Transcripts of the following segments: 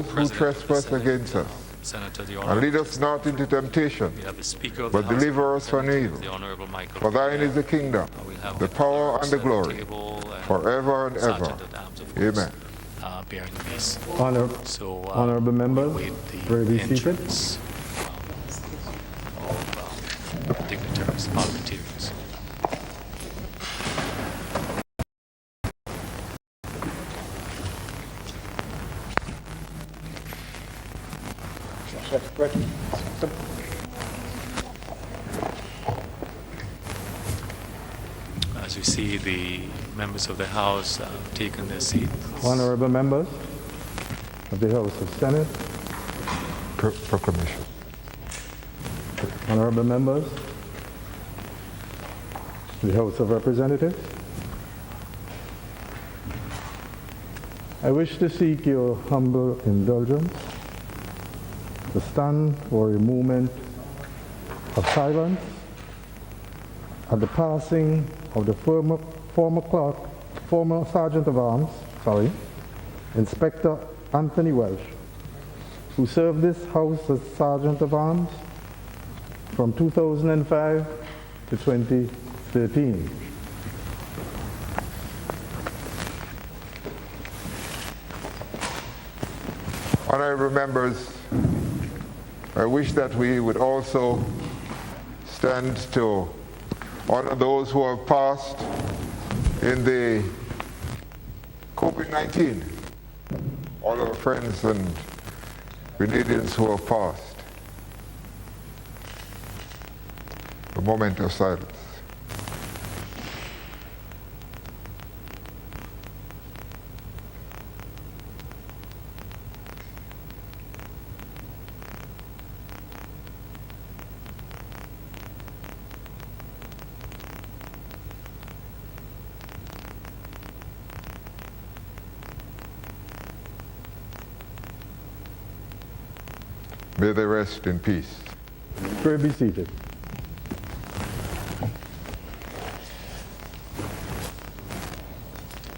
those who trespass against us. And lead us not into temptation, but deliver us from evil. For thine is the kingdom, the power, and the glory, forever and ever. Amen. Bearing the mace. Honorable members, pray be seated. Dignitaries, parliamentarians. As we see the members of the House taking their seats. Honorable members of the House of Senate. Proclamation. Honorable members of the House of Representatives. I wish to seek your humble indulgence to stand for a moment of silence at the passing of the former Sergeant of Arms, Inspector Anthony Welsh, who served this House as Sergeant of Arms from 2005 to 2013. Honorable members, I wish that we would also stand to honor those who have passed in the COVID-19, all our friends and Grenadians who have passed. A moment of silence. May they rest in peace. Pray be seated.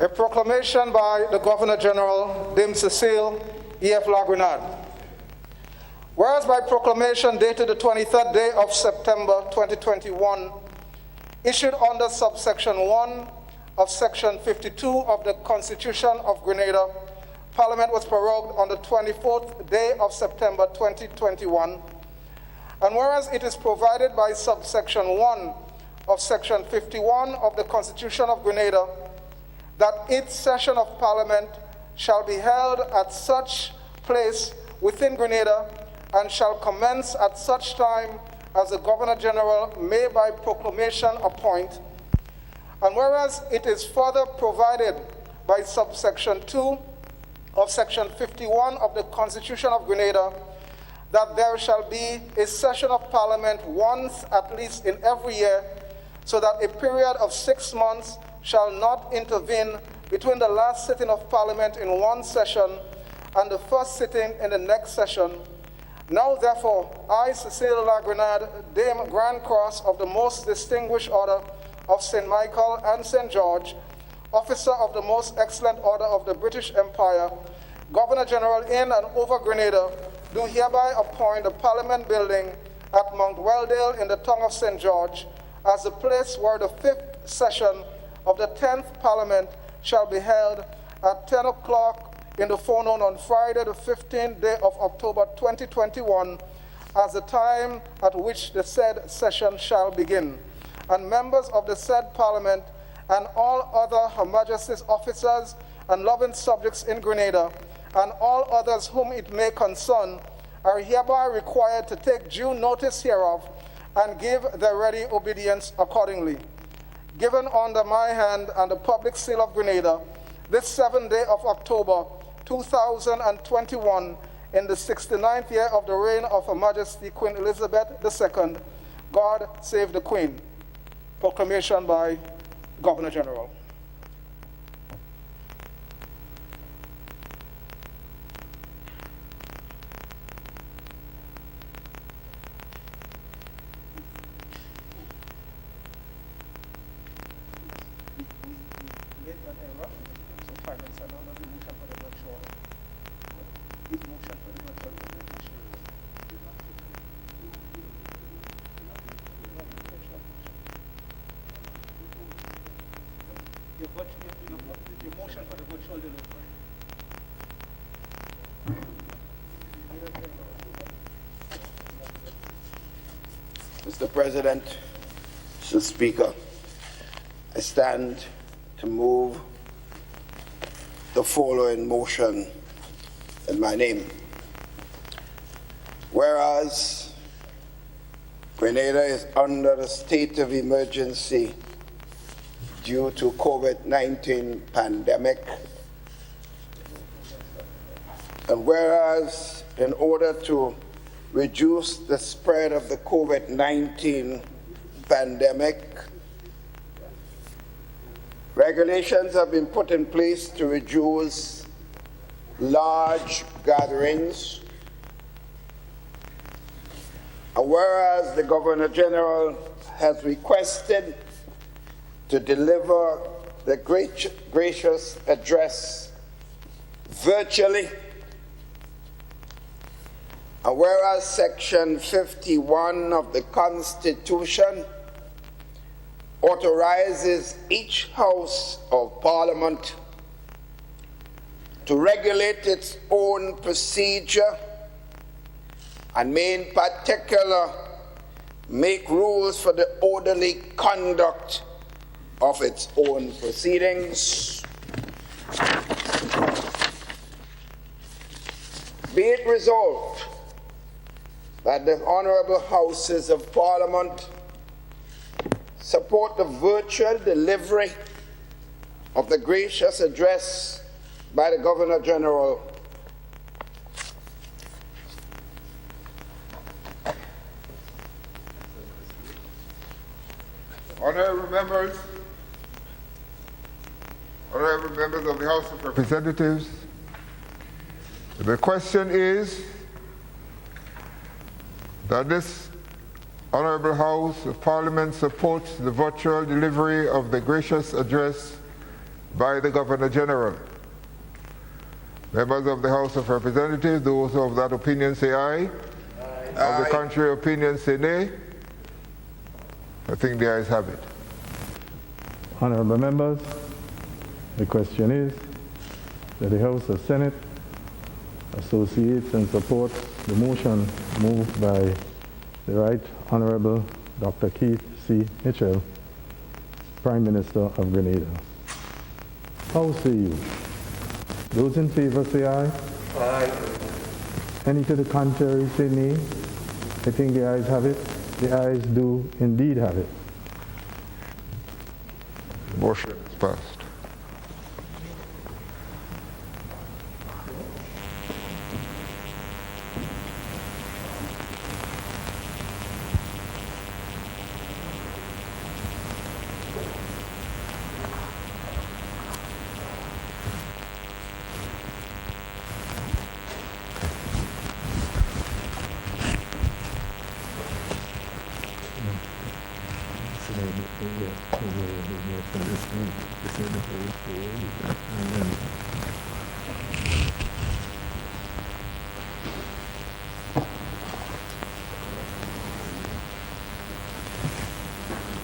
A proclamation by the Governor General, Dame Cecile E.F. La Grenade. Whereas by proclamation dated the 23rd day of September 2021, issued under subsection 1 of section 52 of the Constitution of Grenada, Parliament was prorogued on the 24th day of September 2021, and whereas it is provided by subsection 1 of section 51 of the Constitution of Grenada that each session of Parliament shall be held at such place within Grenada and shall commence at such time as the Governor General may by proclamation appoint, and whereas it is further provided by subsection 2 of section 51 of the Constitution of Grenada that there shall be a session of Parliament once at least in every year, so that a period of 6 months shall not intervene between the last sitting of Parliament in one session and the first sitting in the next session. Now therefore, I, Cecile La Grenade, Dame Grand Cross of the Most Distinguished Order of St. Michael and St. George, Officer of the Most Excellent Order of the British Empire, Governor General in and over Grenada, do hereby appoint the Parliament Building at Mount Weldale in the Tongue of St. George as the place where the 5th session of the 10th Parliament shall be held at 10 o'clock in the forenoon on Friday, the 15th day of October 2021, as the time at which the said session shall begin. And members of the said Parliament and all other Her Majesty's officers and loving subjects in Grenada, and all others whom it may concern, are hereby required to take due notice hereof and give their ready obedience accordingly. Given under my hand and the public seal of Grenada, this 7th day of October 2021, in the 69th year of the reign of Her Majesty Queen Elizabeth II, God save the Queen. Proclamation by Governor General. Your motion for the virtual delivery. Mr. President, Mr. Speaker, I stand to move the following motion in my name. Whereas Grenada is under the state of emergency due to COVID-19 pandemic, and whereas in order to reduce the spread of the COVID-19 pandemic, regulations have been put in place to reduce large gatherings. And whereas the Governor General has requested to deliver the gracious address virtually, and whereas Section 51 of the Constitution authorizes each House of Parliament to regulate its own procedure and may in particular make rules for the orderly conduct of its own proceedings, be it resolved that the Honourable Houses of Parliament support the virtual delivery of the gracious address by the Governor General Honourable members of the House of Representatives, the question is that this Honourable House of Parliament supports the virtual delivery of the gracious address by the Governor General. Members of the House of Representatives, those of that opinion say aye. Aye. Of the contrary opinion say nay. I think the ayes have it. Honourable members, the question is that the House of Senate associates and supports the motion moved by the Right Honourable Dr. Keith C. Mitchell, Prime Minister of Grenada. How say you? Those in favour say aye. Aye. Any to the contrary say nay. I think the ayes have it. The ayes do indeed have it. Motion is passed.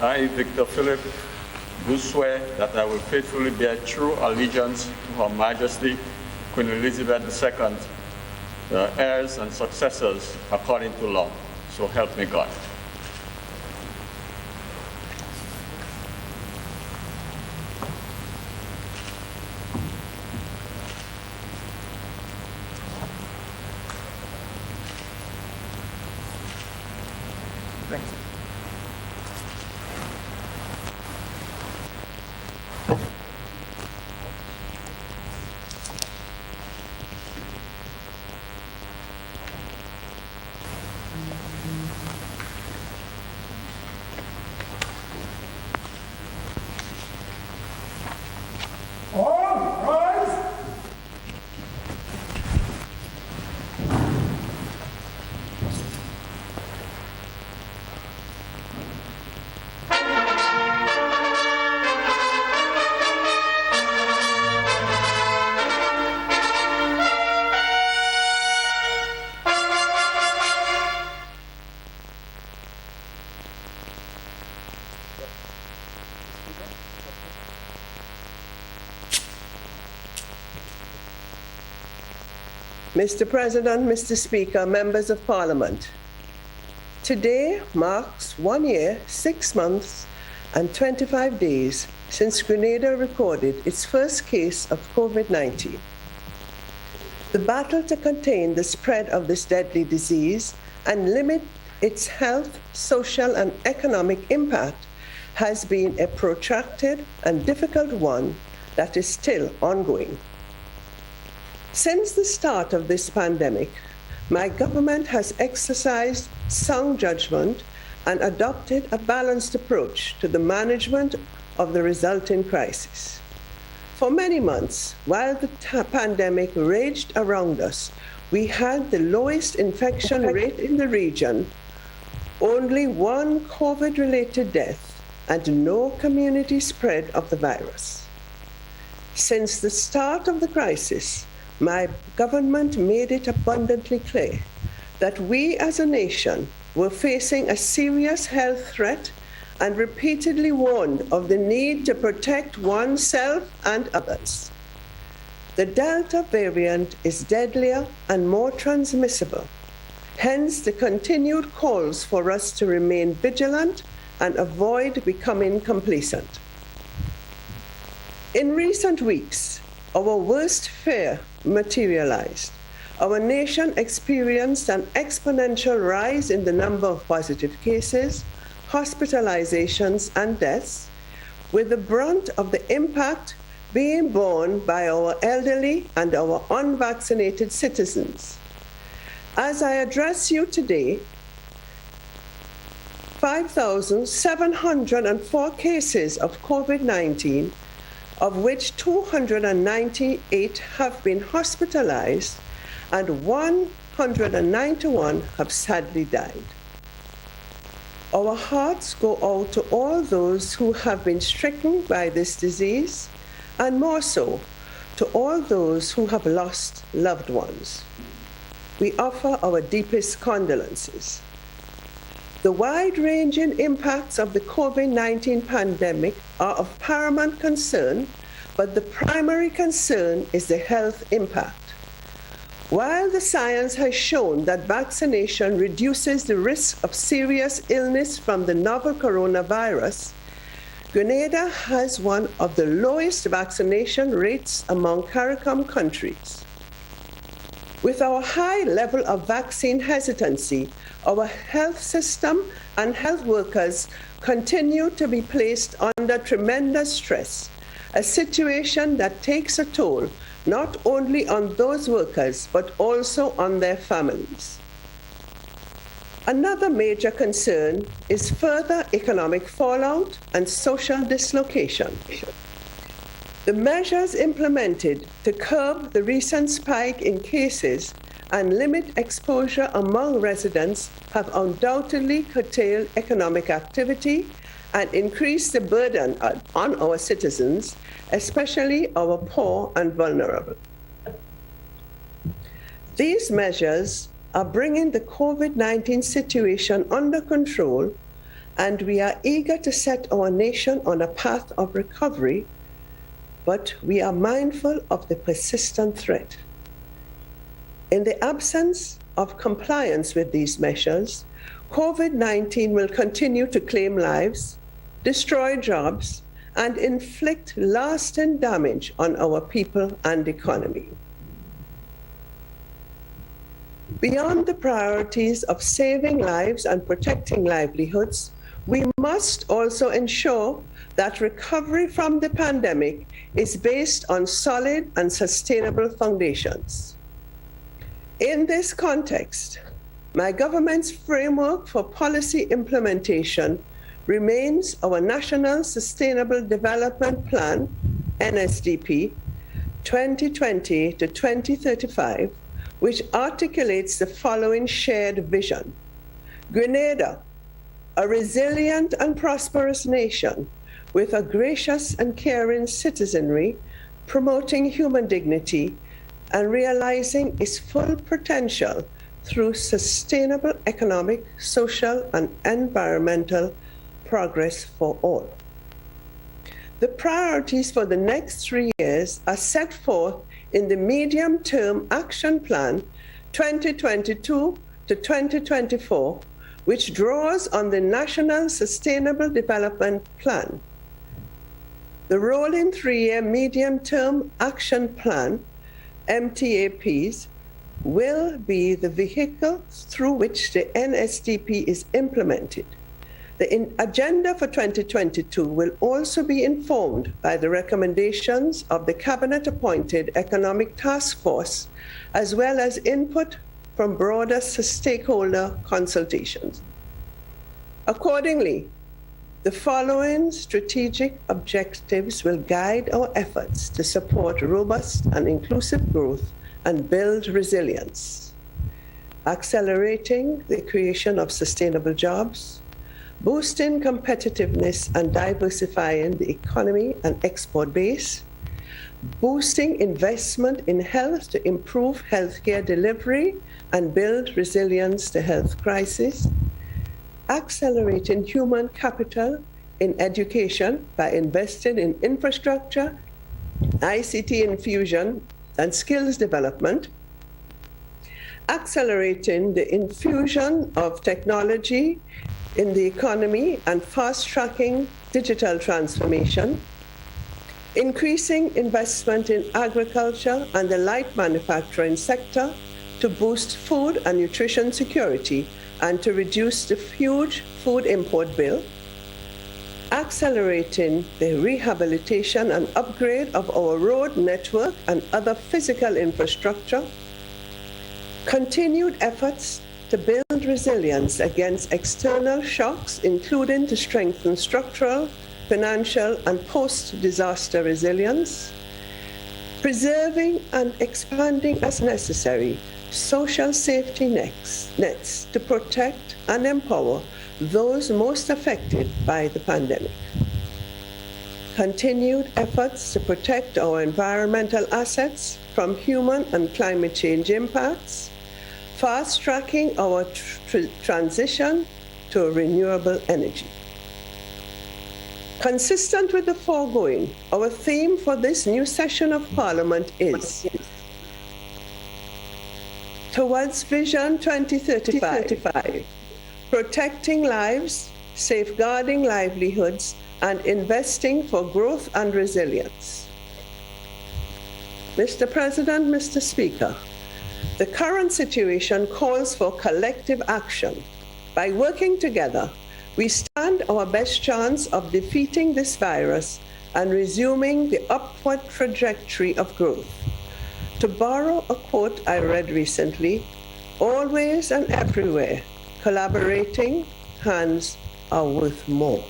I, Victor Philip, do swear that I will faithfully bear true allegiance to Her Majesty Queen Elizabeth II, the heirs and successors according to law. So help me God. Mr. President, Mr. Speaker, members of Parliament, today marks 1 year, 6 months, and 25 days since Grenada recorded its first case of COVID-19. The battle to contain the spread of this deadly disease and limit its health, social, and economic impact has been a protracted and difficult one that is still ongoing. Since the start of this pandemic, my government has exercised sound judgment and adopted a balanced approach to the management of the resulting crisis. For many months, while the pandemic raged around us, we had the lowest infection rate in the region, only 1 COVID-related death, and no community spread of the virus. Since the start of the crisis, my government made it abundantly clear that we as a nation were facing a serious health threat and repeatedly warned of the need to protect oneself and others. The Delta variant is deadlier and more transmissible, hence the continued calls for us to remain vigilant and avoid becoming complacent. In recent weeks, our worst fear materialized. Our nation experienced an exponential rise in the number of positive cases, hospitalizations, and deaths, with the brunt of the impact being borne by our elderly and our unvaccinated citizens. As I address you today, 5,704 cases of COVID-19, of which 298 have been hospitalized and 191 have sadly died. Our hearts go out to all those who have been stricken by this disease, and more so, to all those who have lost loved ones. We offer our deepest condolences. The wide-ranging impacts of the COVID-19 pandemic are of paramount concern, but the primary concern is the health impact. While the science has shown that vaccination reduces the risk of serious illness from the novel coronavirus, Grenada has one of the lowest vaccination rates among CARICOM countries. With our high level of vaccine hesitancy, our health system and health workers continue to be placed under tremendous stress, a situation that takes a toll not only on those workers, but also on their families. Another major concern is further economic fallout and social dislocation. The measures implemented to curb the recent spike in cases and limit exposure among residents have undoubtedly curtailed economic activity and increased the burden on our citizens, especially our poor and vulnerable. These measures are bringing the COVID-19 situation under control, and we are eager to set our nation on a path of recovery, but we are mindful of the persistent threat. In the absence of compliance with these measures, COVID-19 will continue to claim lives, destroy jobs, and inflict lasting damage on our people and economy. Beyond the priorities of saving lives and protecting livelihoods, we must also ensure that recovery from the pandemic is based on solid and sustainable foundations. In this context, my government's framework for policy implementation remains our National Sustainable Development Plan, NSDP, 2020 to 2035, which articulates the following shared vision. Grenada, a resilient and prosperous nation with a gracious and caring citizenry, promoting human dignity and realizing its full potential through sustainable economic, social, and environmental progress for all. The priorities for the next 3 years are set forth in the Medium-Term Action Plan 2022 to 2024, which draws on the National Sustainable Development Plan. The rolling 3-year Medium-Term Action Plan, MTAPs, will be the vehicle through which the NSDP is implemented. The agenda for 2022 will also be informed by the recommendations of the Cabinet-appointed Economic Task Force, as well as input from broader stakeholder consultations. Accordingly, the following strategic objectives will guide our efforts to support robust and inclusive growth and build resilience: accelerating the creation of sustainable jobs, boosting competitiveness and diversifying the economy and export base, boosting investment in health to improve healthcare delivery and build resilience to health crisis, accelerating human capital in education by investing in infrastructure, ICT infusion, and skills development, accelerating the infusion of technology in the economy and fast-tracking digital transformation, increasing investment in agriculture and the light manufacturing sector to boost food and nutrition security and to reduce the huge food import bill, accelerating the rehabilitation and upgrade of our road network and other physical infrastructure, continued efforts to build resilience against external shocks, including to strengthen structural, financial, and post-disaster resilience, preserving and expanding as necessary social safety nets to protect and empower those most affected by the pandemic. Continued efforts to protect our environmental assets from human and climate change impacts, fast-tracking our transition to renewable energy. Consistent with the foregoing, our theme for this new session of Parliament is Towards Vision 2035, protecting lives, safeguarding livelihoods, and investing for growth and resilience. Mr. President, Mr. Speaker, the current situation calls for collective action. By working together, we stand our best chance of defeating this virus and resuming the upward trajectory of growth. To borrow a quote I read recently, always and everywhere, collaborating hands are worth more.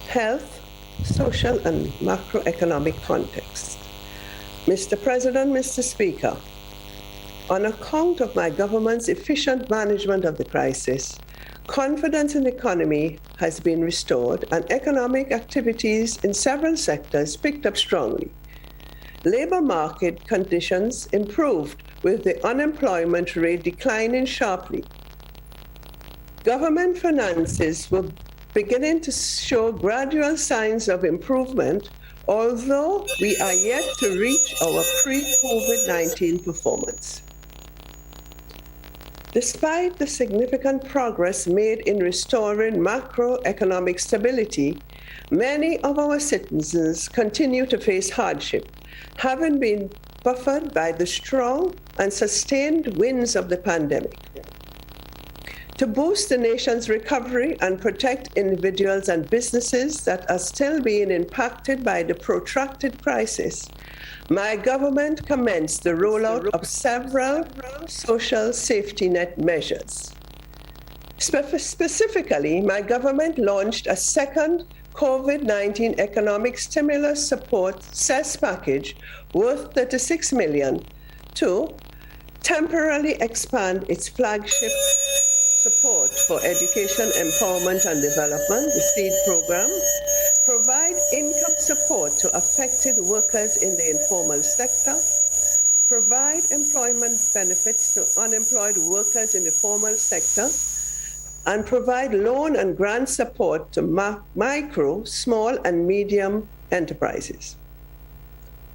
Health, social, and macroeconomic context. Mr. President, Mr. Speaker, on account of my government's efficient management of the crisis, confidence in the economy has been restored and economic activities in several sectors picked up strongly. Labor market conditions improved with the unemployment rate declining sharply. Government finances were beginning to show gradual signs of improvement, although we are yet to reach our pre-COVID-19 performance. Despite the significant progress made in restoring macroeconomic stability, many of our citizens continue to face hardship, having been buffered by the strong and sustained winds of the pandemic. To boost the nation's recovery and protect individuals and businesses that are still being impacted by the protracted crisis, my government commenced the rollout of several social safety net measures. Specifically, my government launched a second COVID-19 economic stimulus support CES package worth $36 million to temporarily expand its flagship support for education, empowerment, and development, the SEED program, provide income support to affected workers in the informal sector, provide employment benefits to unemployed workers in the formal sector, and provide loan and grant support to micro, small, and medium enterprises.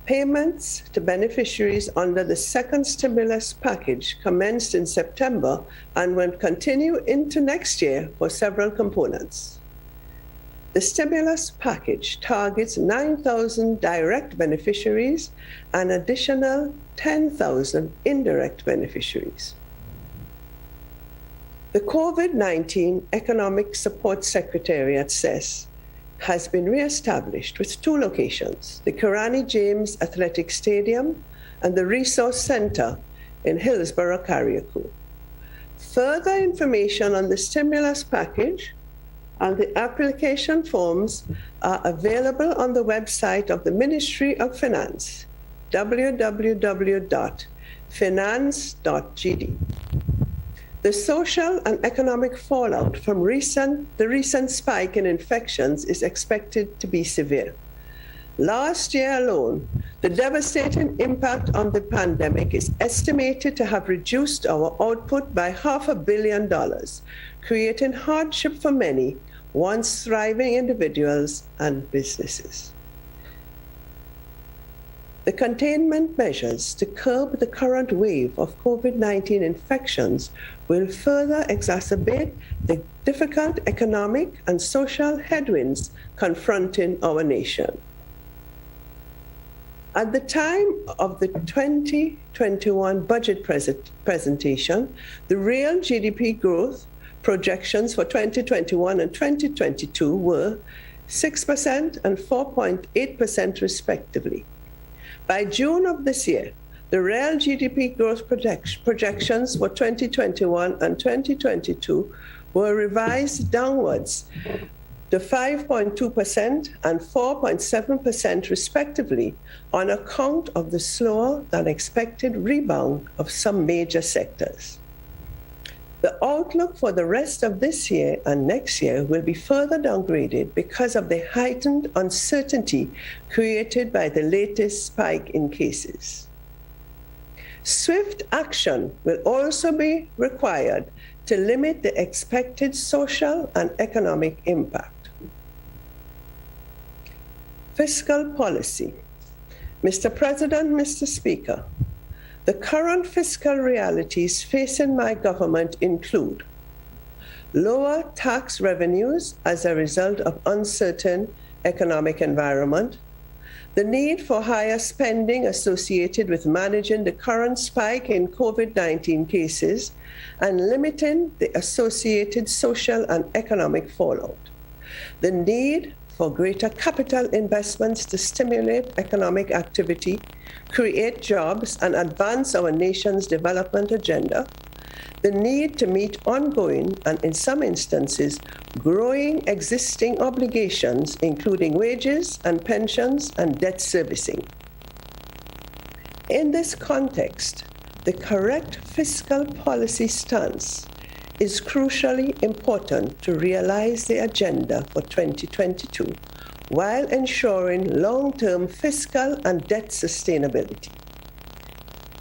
Payments to beneficiaries under the second stimulus package commenced in September and will continue into next year for several components. The stimulus package targets 9,000 direct beneficiaries and additional 10,000 indirect beneficiaries. The COVID-19 Economic Support Secretariat (CES) has been re-established with 2 locations, the Kirani James Athletic Stadium and the Resource Center in Hillsborough, Carriacou. Further information on the stimulus package and the application forms are available on the website of the Ministry of Finance, www.finance.gd. The social and economic fallout from the recent spike in infections is expected to be severe. Last year alone, the devastating impact of the pandemic is estimated to have reduced our output by $500 million, creating hardship for many once thriving individuals and businesses. The containment measures to curb the current wave of COVID-19 infections will further exacerbate the difficult economic and social headwinds confronting our nation. At the time of the 2021 budget presentation, the real GDP growth projections for 2021 and 2022 were 6% and 4.8% respectively. By June of this year, the real GDP growth projections for 2021 and 2022 were revised downwards to 5.2% and 4.7% respectively on account of the slower than expected rebound of some major sectors. The outlook for the rest of this year and next year will be further downgraded because of the heightened uncertainty created by the latest spike in cases. Swift action will also be required to limit the expected social and economic impact. Fiscal policy. Mr. President, Mr. Speaker, the current fiscal realities facing my government include lower tax revenues as a result of uncertain economic environment, the need for higher spending associated with managing the current spike in COVID-19 cases and limiting the associated social and economic fallout, the need for greater capital investments to stimulate economic activity, create jobs, and advance our nation's development agenda, the need to meet ongoing and, in some instances, growing existing obligations, including wages and pensions and debt servicing. In this context, the correct fiscal policy stance is crucially important to realize the agenda for 2022 while ensuring long-term fiscal and debt sustainability.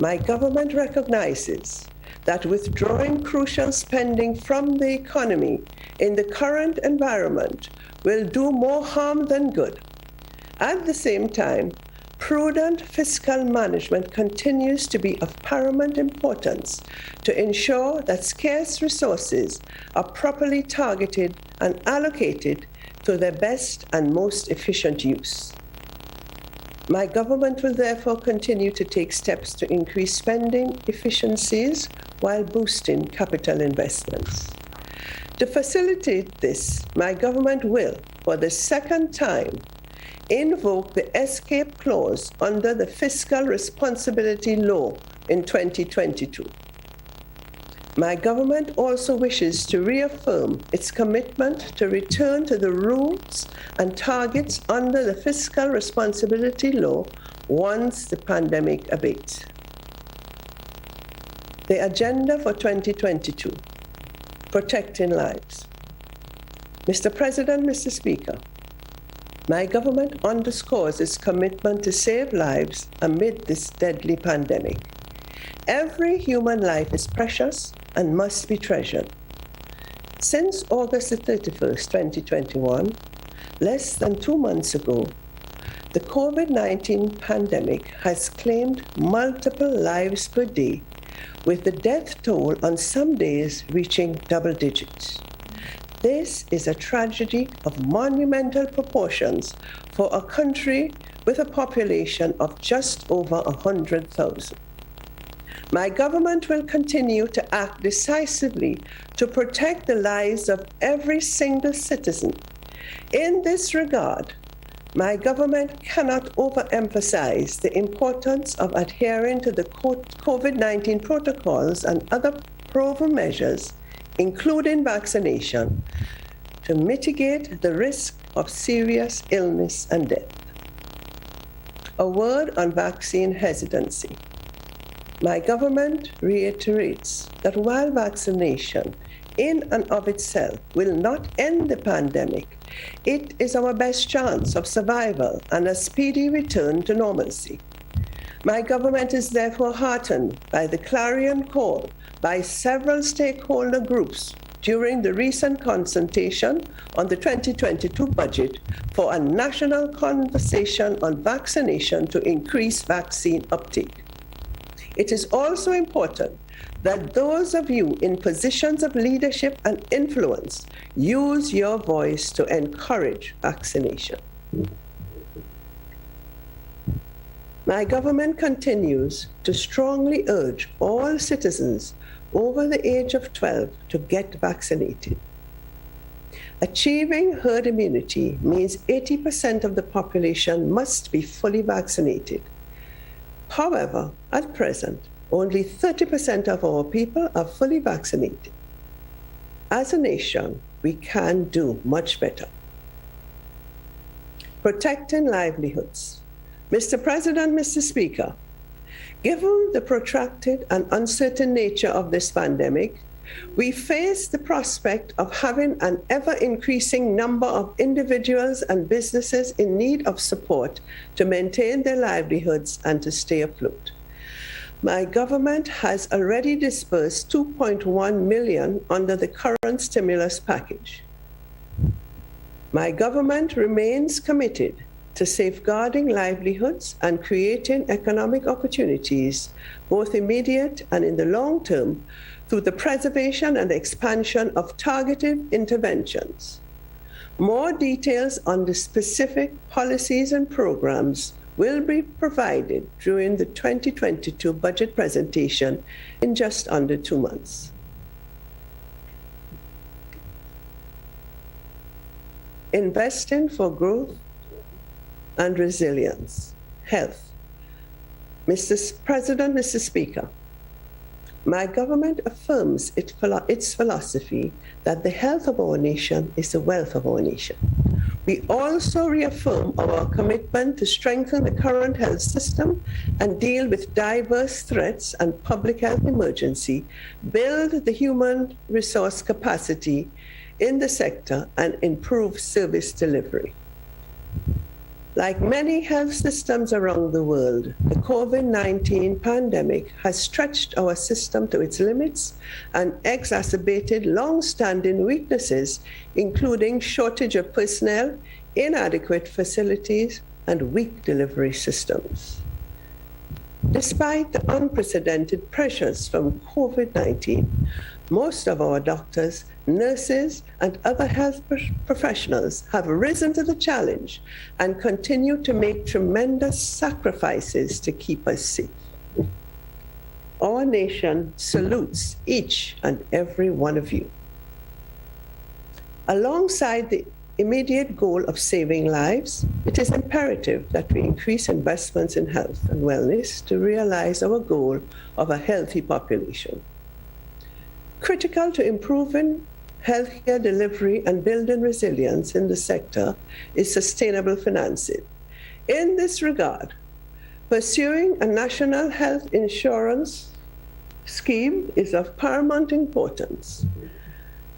My government recognizes that withdrawing crucial spending from the economy in the current environment will do more harm than good. At the same time, prudent fiscal management continues to be of paramount importance to ensure that scarce resources are properly targeted and allocated to their best and most efficient use. My government will therefore continue to take steps to increase spending efficiencies while boosting capital investments. To facilitate this, my government will, for the second time, invoke the escape clause under the Fiscal Responsibility Law in 2022. My government also wishes to reaffirm its commitment to return to the rules and targets under the Fiscal Responsibility Law once the pandemic abates. The agenda for 2022, protecting lives. Mr. President, Mr. Speaker, my government underscores its commitment to save lives amid this deadly pandemic. Every human life is precious and must be treasured. Since August 31st, 2021, less than 2 months ago, The COVID-19 pandemic has claimed multiple lives per day, with the death toll on some days reaching double digits. This is a tragedy of monumental proportions for a country with a population of just over 100,000. My government will continue to act decisively to protect the lives of every single citizen. In this regard, my government cannot overemphasize the importance of adhering to the COVID-19 protocols and other proven measures, including vaccination, to mitigate the risk of serious illness and death. A word on vaccine hesitancy. My government reiterates that while vaccination in and of itself will not end the pandemic, it is our best chance of survival and a speedy return to normalcy. My government is therefore heartened by the clarion call by several stakeholder groups during the recent consultation on the 2022 budget for a national conversation on vaccination to increase vaccine uptake. It is also important that those of you in positions of leadership and influence use your voice to encourage vaccination. My government continues to strongly urge all citizens over the age of 12 to get vaccinated. Achieving herd immunity means 80% of the population must be fully vaccinated. However, at present, only 30% of our people are fully vaccinated. As a nation, we can do much better. Protecting livelihoods. Mr. President, Mr. Speaker, given the protracted and uncertain nature of this pandemic, we face the prospect of having an ever-increasing number of individuals and businesses in need of support to maintain their livelihoods and to stay afloat. My government has already disbursed $2.1 million under the current stimulus package. My government remains committed to safeguarding livelihoods and creating economic opportunities, both immediate and in the long term, through the preservation and expansion of targeted interventions. More details on the specific policies and programs will be provided during the 2022 budget presentation in just under 2 months. Investing for growth and resilience. Health. Mr. President, Mr. Speaker, my government affirms its philosophy that the health of our nation is the wealth of our nation. We also reaffirm our commitment to strengthen the current health system and deal with diverse threats and public health emergency, build the human resource capacity in the sector, and improve service delivery. Like many health systems around the world, the COVID-19 pandemic has stretched our system to its limits and exacerbated long-standing weaknesses, including shortage of personnel, inadequate facilities, and weak delivery systems. Despite the unprecedented pressures from COVID-19, most of our doctors, nurses, and other health professionals have risen to the challenge and continue to make tremendous sacrifices to keep us safe. Our nation salutes each and every one of you. Alongside the immediate goal of saving lives, it is imperative that we increase investments in health and wellness to realize our goal of a healthy population. Critical to improving healthcare delivery and building resilience in the sector is sustainable financing. In this regard, pursuing a national health insurance scheme is of paramount importance.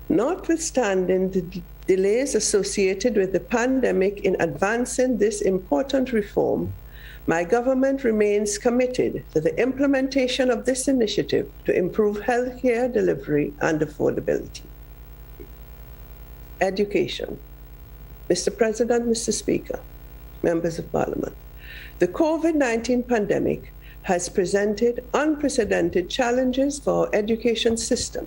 Notwithstanding the delays associated with the pandemic in advancing this important reform, my government remains committed to the implementation of this initiative to improve healthcare delivery and affordability. Education. Mr. President, Mr. Speaker, members of Parliament, the COVID-19 pandemic has presented unprecedented challenges for our education system.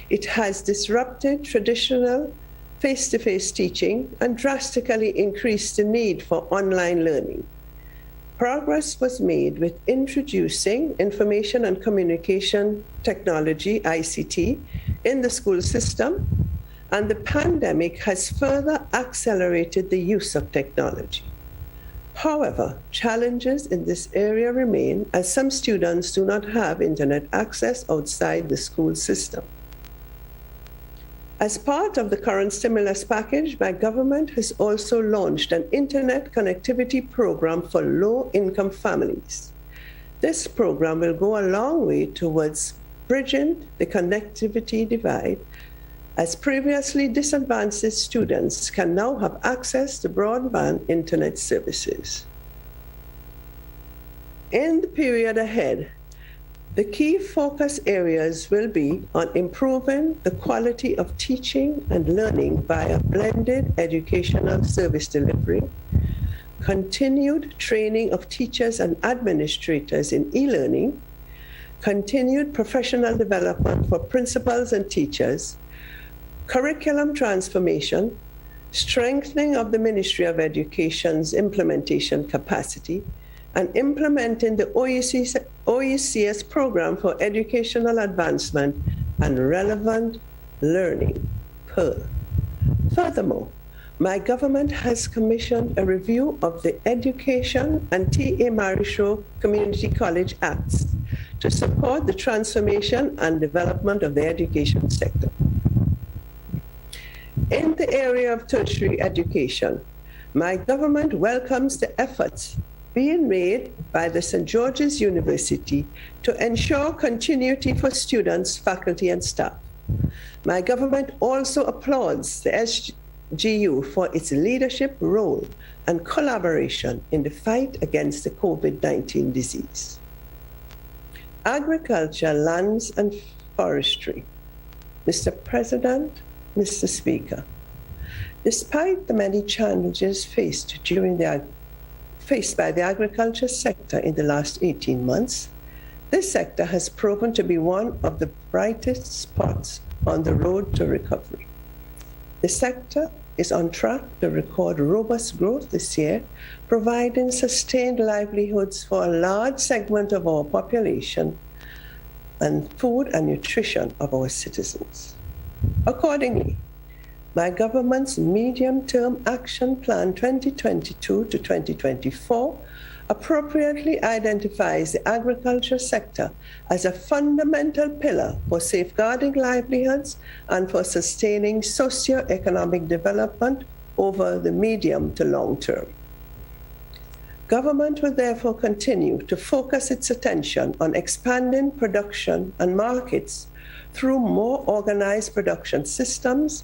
It has disrupted traditional face-to-face teaching and drastically increased the need for online learning. Progress was made with introducing information and communication technology, ICT, in the school system, and the pandemic has further accelerated the use of technology. However, challenges in this area remain as some students do not have internet access outside the school system. As part of the current stimulus package, my government has also launched an internet connectivity program for low-income families. This program will go a long way towards bridging the connectivity divide, as previously disadvantaged students can now have access to broadband internet services. In the period ahead, the key focus areas will be on improving the quality of teaching and learning via blended educational service delivery, continued training of teachers and administrators in e-learning, continued professional development for principals and teachers, curriculum transformation, strengthening of the Ministry of Education's implementation capacity, and implementing the OECS program for educational advancement and relevant learning, PEARL. Furthermore, my government has commissioned a review of the Education and T.A. Marichaud Community College Acts to support the transformation and development of the education sector. In the area of tertiary education, my government welcomes the efforts being made by the St. George's University to ensure continuity for students, faculty, and staff. My government also applauds the SGU for its leadership role and collaboration in the fight against the COVID-19 disease. Agriculture, lands, and forestry. Mr. President, Mr. Speaker, despite the many challenges faced by the agriculture sector in the last 18 months, this sector has proven to be one of the brightest spots on the road to recovery. The sector is on track to record robust growth this year, providing sustained livelihoods for a large segment of our population and food and nutrition of our citizens. Accordingly, my government's medium-term action plan 2022 to 2024 appropriately identifies the agriculture sector as a fundamental pillar for safeguarding livelihoods and for sustaining socio-economic development over the medium to long term. Government will therefore continue to focus its attention on expanding production and markets through more organized production systems,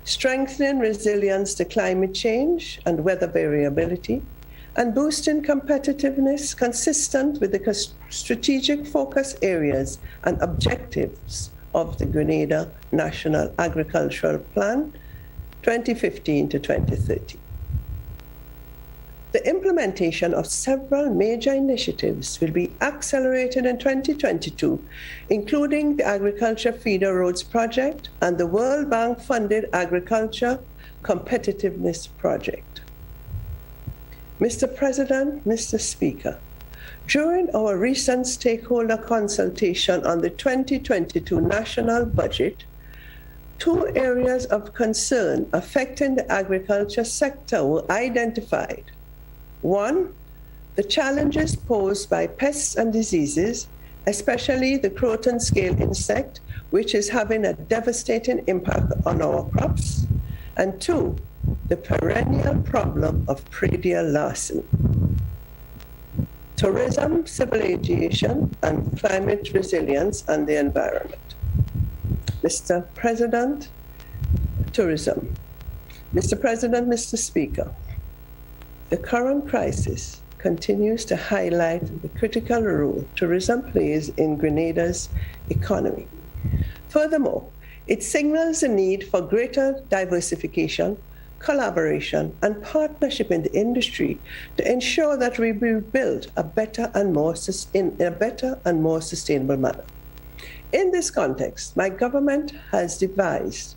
strengthening resilience to climate change and weather variability, and boosting competitiveness consistent with the strategic focus areas and objectives of the Grenada National Agricultural Plan 2015 to 2030. The implementation of several major initiatives will be accelerated in 2022, including the Agriculture Feeder Roads Project and the World Bank-funded Agriculture Competitiveness Project. Mr. President, Mr. Speaker, during our recent stakeholder consultation on the 2022 national budget, two areas of concern affecting the agriculture sector were identified. One, the challenges posed by pests and diseases, especially the croton scale insect, which is having a devastating impact on our crops. And two, the perennial problem of predial larceny. Tourism, civil aviation, and climate resilience and the environment. Mr. President, tourism. Mr. President, Mr. Speaker, the current crisis continues to highlight the critical role tourism plays in Grenada's economy. Furthermore, it signals the need for greater diversification, collaboration, and partnership in the industry to ensure that we build a better and more sustainable manner. In this context, my government has devised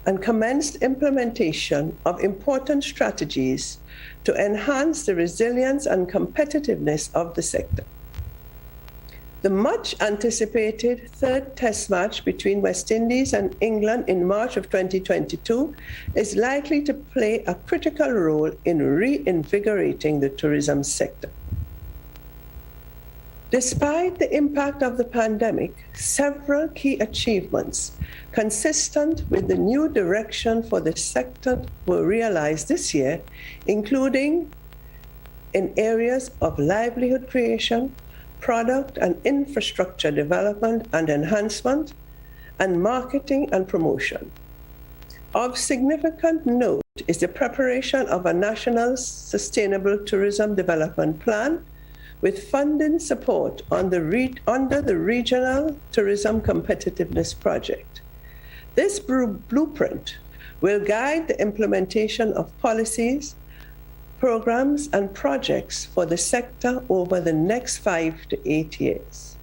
and commenced implementation of important strategies to enhance the resilience and competitiveness of the sector. The much anticipated third test match between West Indies and England in March of 2022 is likely to play a critical role in reinvigorating the tourism sector. Despite the impact of the pandemic, several key achievements consistent with the new direction for the sector were realized this year, including in areas of livelihood creation, product and infrastructure development and enhancement, and marketing and promotion. Of significant note is the preparation of a national sustainable tourism development plan with funding support under the Regional Tourism Competitiveness Project. This blueprint will guide the implementation of policies, programs, and projects for the sector over the next 5 to 8 years.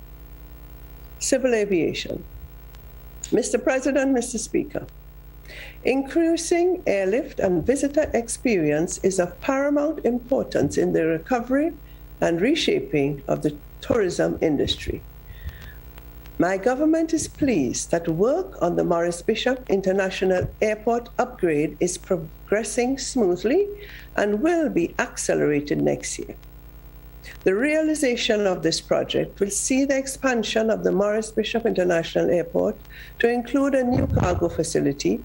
Civil aviation. Mr. President, Mr. Speaker, increasing airlift and visitor experience is of paramount importance in the recovery and reshaping of the tourism industry. My government is pleased that work on the Maurice Bishop International Airport upgrade is progressing smoothly and will be accelerated next year. The realization of this project will see the expansion of the Maurice Bishop International Airport to include a new cargo facility,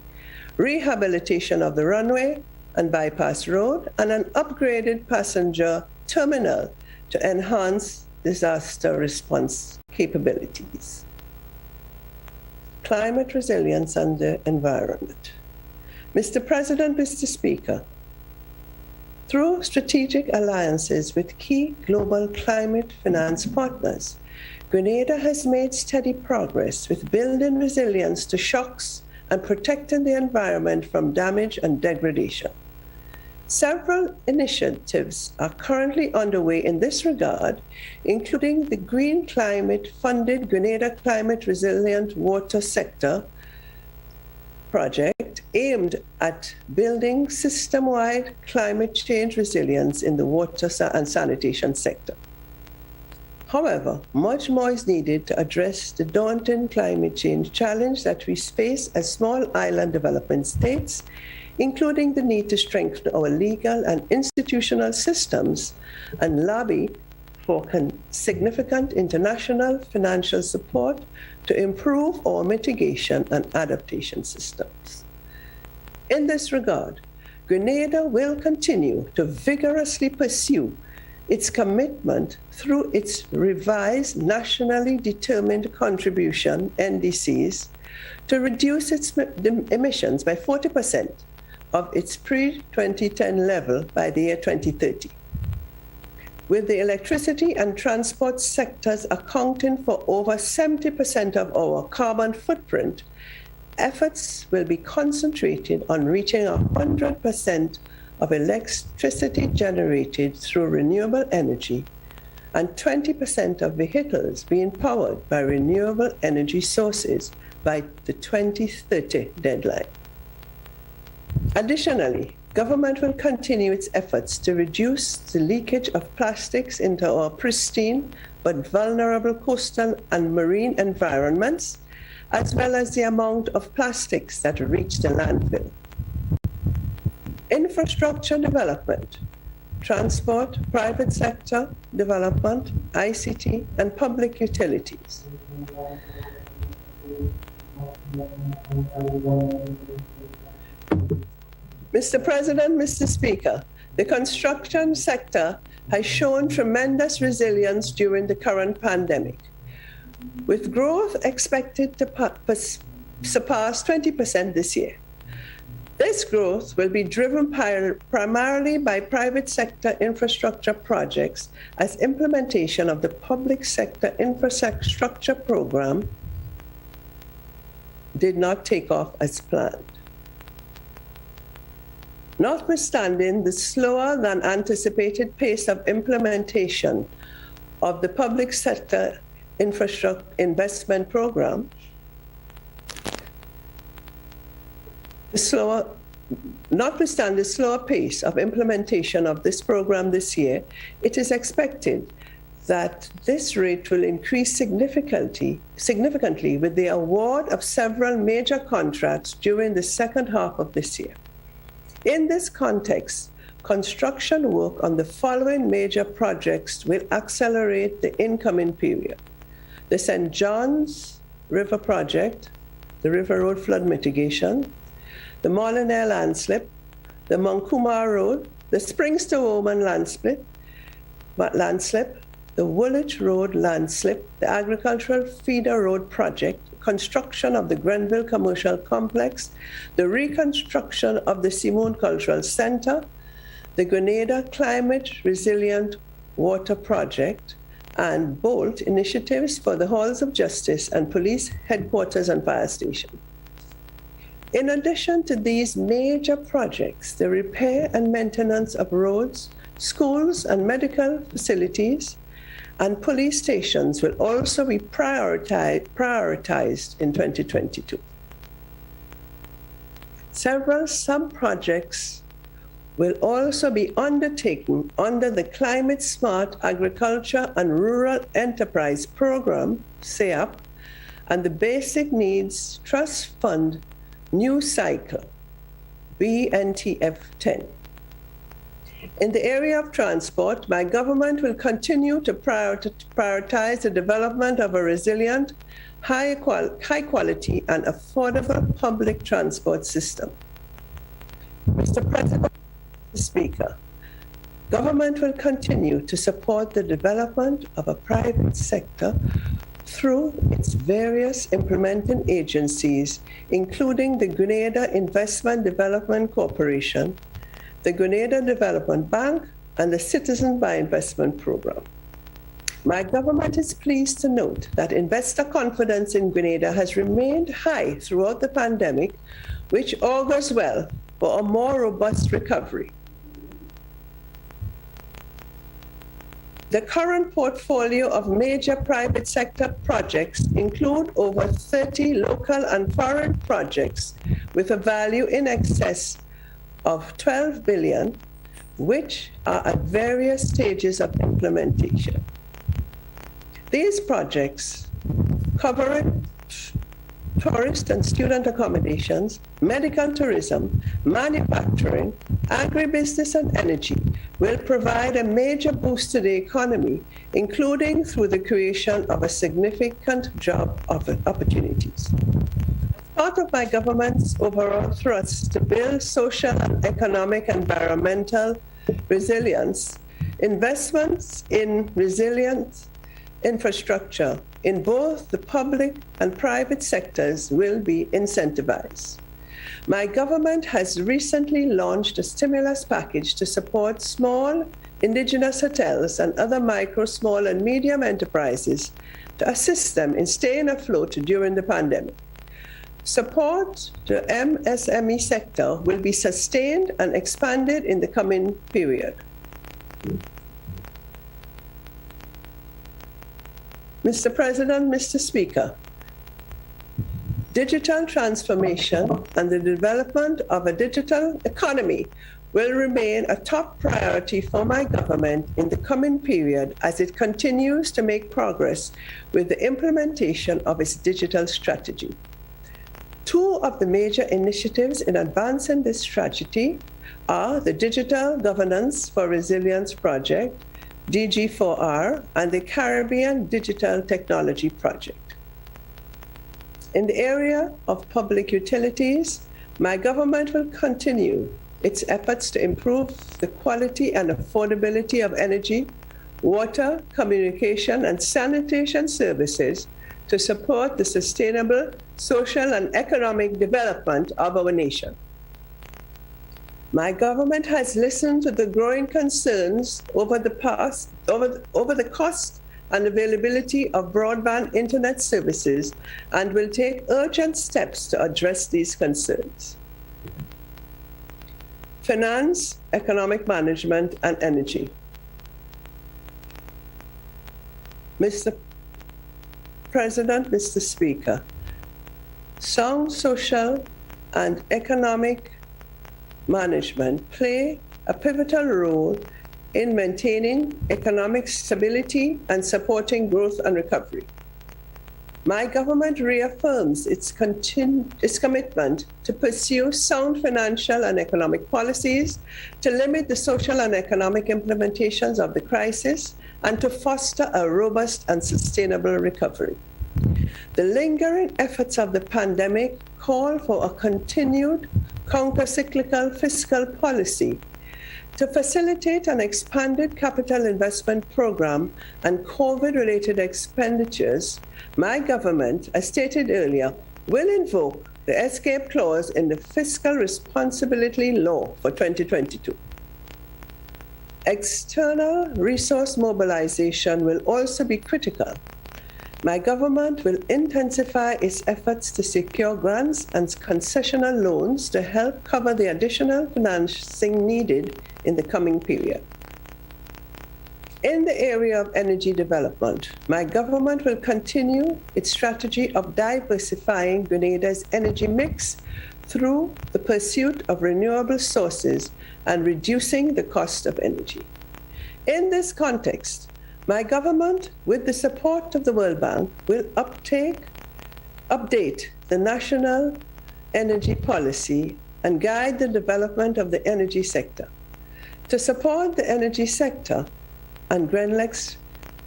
rehabilitation of the runway and bypass road, and an upgraded passenger terminal to enhance disaster response capabilities. Climate resilience and the environment. Mr. President, Mr. Speaker, through strategic alliances with key global climate finance partners, Grenada has made steady progress with building resilience to shocks and protecting the environment from damage and degradation. Several initiatives are currently underway in this regard, including the Green Climate-funded Grenada Climate Resilient Water Sector project aimed at building system-wide climate change resilience in the water and sanitation sector. However, much more is needed to address the daunting climate change challenge that we face as small island development states, including the need to strengthen our legal and institutional systems and lobby for significant international financial support to improve our mitigation and adaptation systems. In this regard, Grenada will continue to vigorously pursue its commitment through its revised nationally determined contribution, NDCs, to reduce its emissions by 40% of its pre-2010 level by the year 2030. With the electricity and transport sectors accounting for over 70% of our carbon footprint, efforts will be concentrated on reaching 100% of electricity generated through renewable energy and 20% of vehicles being powered by renewable energy sources by the 2030 deadline. Additionally, government will continue its efforts to reduce the leakage of plastics into our pristine but vulnerable coastal and marine environments, as well as the amount of plastics that reach the landfill. Infrastructure development, transport, private sector development, ICT, and public utilities. Mr. President, Mr. Speaker, the construction sector has shown tremendous resilience during the current pandemic, with growth expected to surpass 20% this year. This growth will be driven primarily by private sector infrastructure projects as implementation of the public sector infrastructure program did not take off as planned. Notwithstanding the slower than anticipated pace of implementation of the public sector infrastructure investment program, notwithstanding the slower pace of implementation of this program this year, it is expected that this rate will increase significantly with the award of several major contracts during the second half of this year. In this context, construction work on the following major projects will accelerate the incoming period: the St. John's River Project, the River Road Flood Mitigation, the Molineux Landslip, the Moncoumar Road, the Springs to Woman Landslip, the Woolwich Road Landslip, the Agricultural Feeder Road Project, construction of the Grenville Commercial Complex, the reconstruction of the Simone Cultural Center, the Grenada Climate Resilient Water Project, and BOLT initiatives for the halls of justice and police headquarters and fire station. In addition to these major projects, the repair and maintenance of roads, schools, and medical facilities and police stations will also be prioritized in 2022. Several sub-projects will also be undertaken under the Climate Smart Agriculture and Rural Enterprise Program, CEAP, and the Basic Needs Trust Fund New Cycle, BNTF 10. In the area of transport, my government will continue to prioritize the development of a resilient, high quality, and affordable public transport system. Mr. President, Mr. Speaker, government will continue to support the development of a private sector through its various implementing agencies, including the Grenada Investment Development Corporation, the Grenada Development Bank, and the Citizen by Investment Program. My government is pleased to note that investor confidence in Grenada has remained high throughout the pandemic, which augurs well for a more robust recovery. The current portfolio of major private sector projects include over 30 local and foreign projects with a value in excess of 12 billion, which are at various stages of implementation. These projects covering tourist and student accommodations, medical tourism, manufacturing, agribusiness, and energy will provide a major boost to the economy, including through the creation of a significant job opportunities. Part of my government's overall thrust to build social and economic environmental resilience, investments in resilient infrastructure in both the public and private sectors will be incentivized. My government has recently launched a stimulus package to support small indigenous hotels and other micro, small, and medium enterprises to assist them in staying afloat during the pandemic. Support to the MSME sector will be sustained and expanded in the coming period. Mr. President, Mr. Speaker, digital transformation and the development of a digital economy will remain a top priority for my government in the coming period as it continues to make progress with the implementation of its digital strategy. Two of the major initiatives in advancing this strategy are the Digital Governance for Resilience Project, DG4R, and the Caribbean Digital Technology Project. In the area of public utilities, my government will continue its efforts to improve the quality and affordability of energy, water, communication, and sanitation services to support the sustainable social and economic development of our nation. My government has listened to the growing concerns over the cost and availability of broadband internet services and will take urgent steps to address these concerns. finance, economic management, and energy. Mr. President, Mr. Speaker, sound social and economic management play a pivotal role in maintaining economic stability and supporting growth and recovery. My government reaffirms its commitment to pursue sound financial and economic policies to limit the social and economic implications of the crisis and to foster a robust and sustainable recovery. The lingering efforts of the pandemic call for a continued counter-cyclical fiscal policy to facilitate an expanded capital investment program and COVID-related expenditures. My government, as stated earlier, will invoke the escape clause in the Fiscal Responsibility Law for 2022. External resource mobilization will also be critical. My government will intensify its efforts to secure grants and concessional loans to help cover the additional financing needed in the coming period. In the area of energy development, my government will continue its strategy of diversifying Grenada's energy mix through the pursuit of renewable sources and reducing the cost of energy. In this context, my government, with the support of the World Bank, will update the national energy policy and guide the development of the energy sector. To support the energy sector and GRENLEC's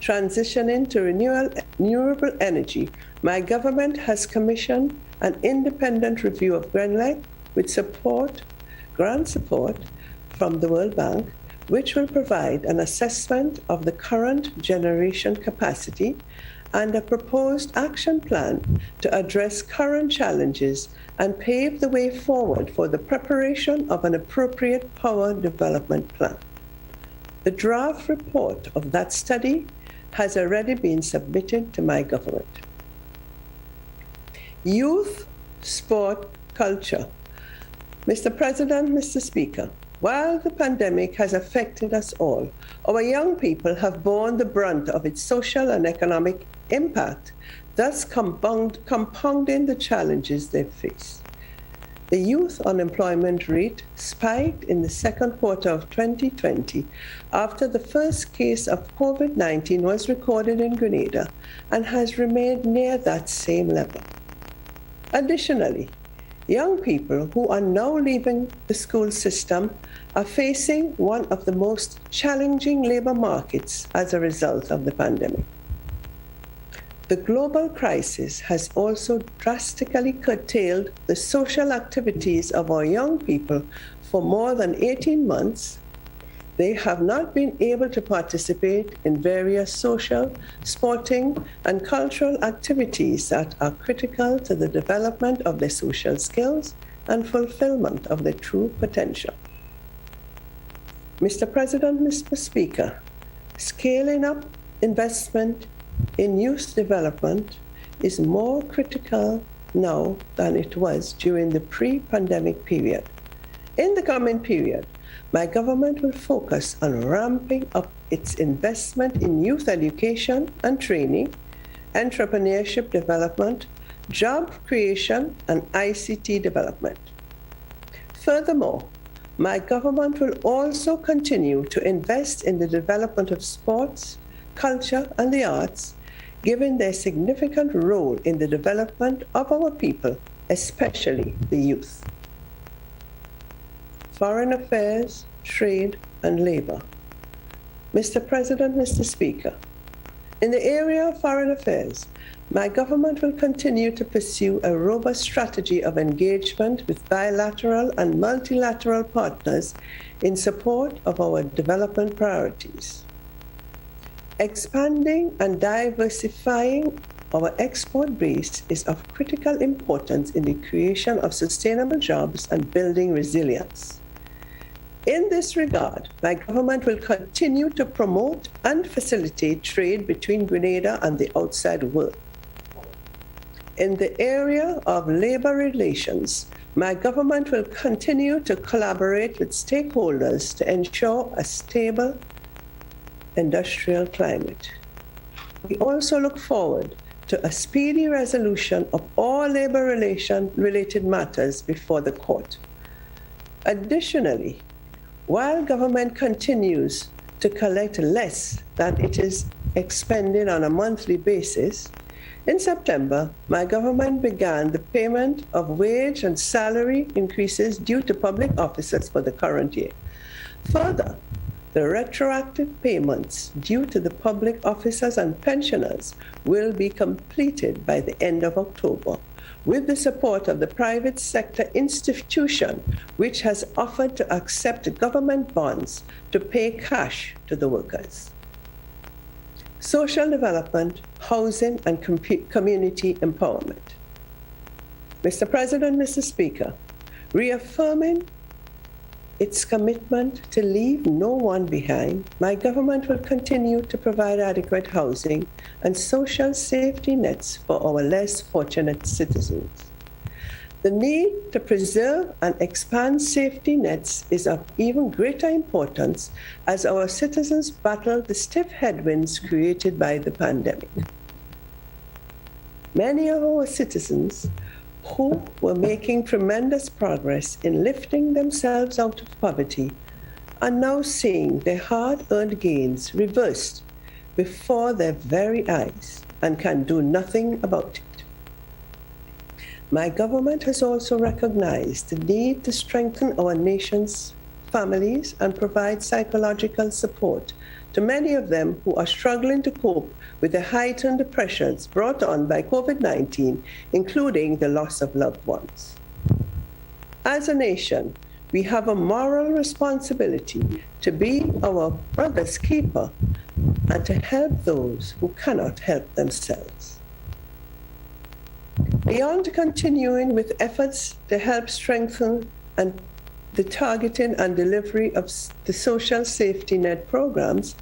transitioning to renewable energy, my government has commissioned an independent review of GRENLEC with grant support from the World Bank, which will provide an assessment of the current generation capacity and a proposed action plan to address current challenges and pave the way forward for the preparation of an appropriate power development plan. The draft report of that study has already been submitted to my government. Youth, sport, culture. Mr. President, Mr. Speaker, while the pandemic has affected us all, our young people have borne the brunt of its social and economic impact, thus compounding the challenges they face. The youth unemployment rate spiked in the second quarter of 2020 after the first case of COVID-19 was recorded in Grenada and has remained near that same level. Additionally, young people who are now leaving the school system are facing one of the most challenging labor markets as a result of the pandemic. The global crisis has also drastically curtailed the social activities of our young people for more than 18 months. They have not been able to participate in various social, sporting, and cultural activities that are critical to the development of their social skills and fulfillment of their true potential. Mr. President, Mr. Speaker, scaling up investment in youth development is more critical now than it was during the pre-pandemic period. In the coming period, my government will focus on ramping up its investment in youth education and training, entrepreneurship development, job creation, and ICT development. Furthermore, my government will also continue to invest in the development of sports, culture, and the arts, given their significant role in the development of our people, especially the youth. Foreign affairs, trade, and labor. Mr. President, Mr. Speaker, in the area of foreign affairs, my government will continue to pursue a robust strategy of engagement with bilateral and multilateral partners in support of our development priorities. Expanding and diversifying our export base is of critical importance in the creation of sustainable jobs and building resilience. In this regard, my government will continue to promote and facilitate trade between Grenada and the outside world. In the area of labor relations, my government will continue to collaborate with stakeholders to ensure a stable industrial climate. We also look forward to a speedy resolution of all labor-related matters before the court. Additionally, while government continues to collect less than it is expending on a monthly basis, in September, my government began the payment of wage and salary increases due to public officers for the current year. Further, the retroactive payments due to the public officers and pensioners will be completed by the end of October, with the support of the private sector institution, which has offered to accept government bonds to pay cash to the workers. Social development, housing, and community empowerment. Mr. President, Mr. Speaker, reaffirming its commitment to leave no one behind, my government will continue to provide adequate housing and social safety nets for our less fortunate citizens. The need to preserve and expand safety nets is of even greater importance as our citizens battle the stiff headwinds created by the pandemic. Many of our citizens who were making tremendous progress in lifting themselves out of poverty are now seeing their hard-earned gains reversed before their very eyes and can do nothing about it. My government has also recognized the need to strengthen our nation's families and provide psychological support to many of them who are struggling to cope with the heightened pressures brought on by COVID-19, including the loss of loved ones. As a nation, we have a moral responsibility to be our brother's keeper and to help those who cannot help themselves. Beyond continuing with efforts to help strengthen and the targeting and delivery of the social safety net programs,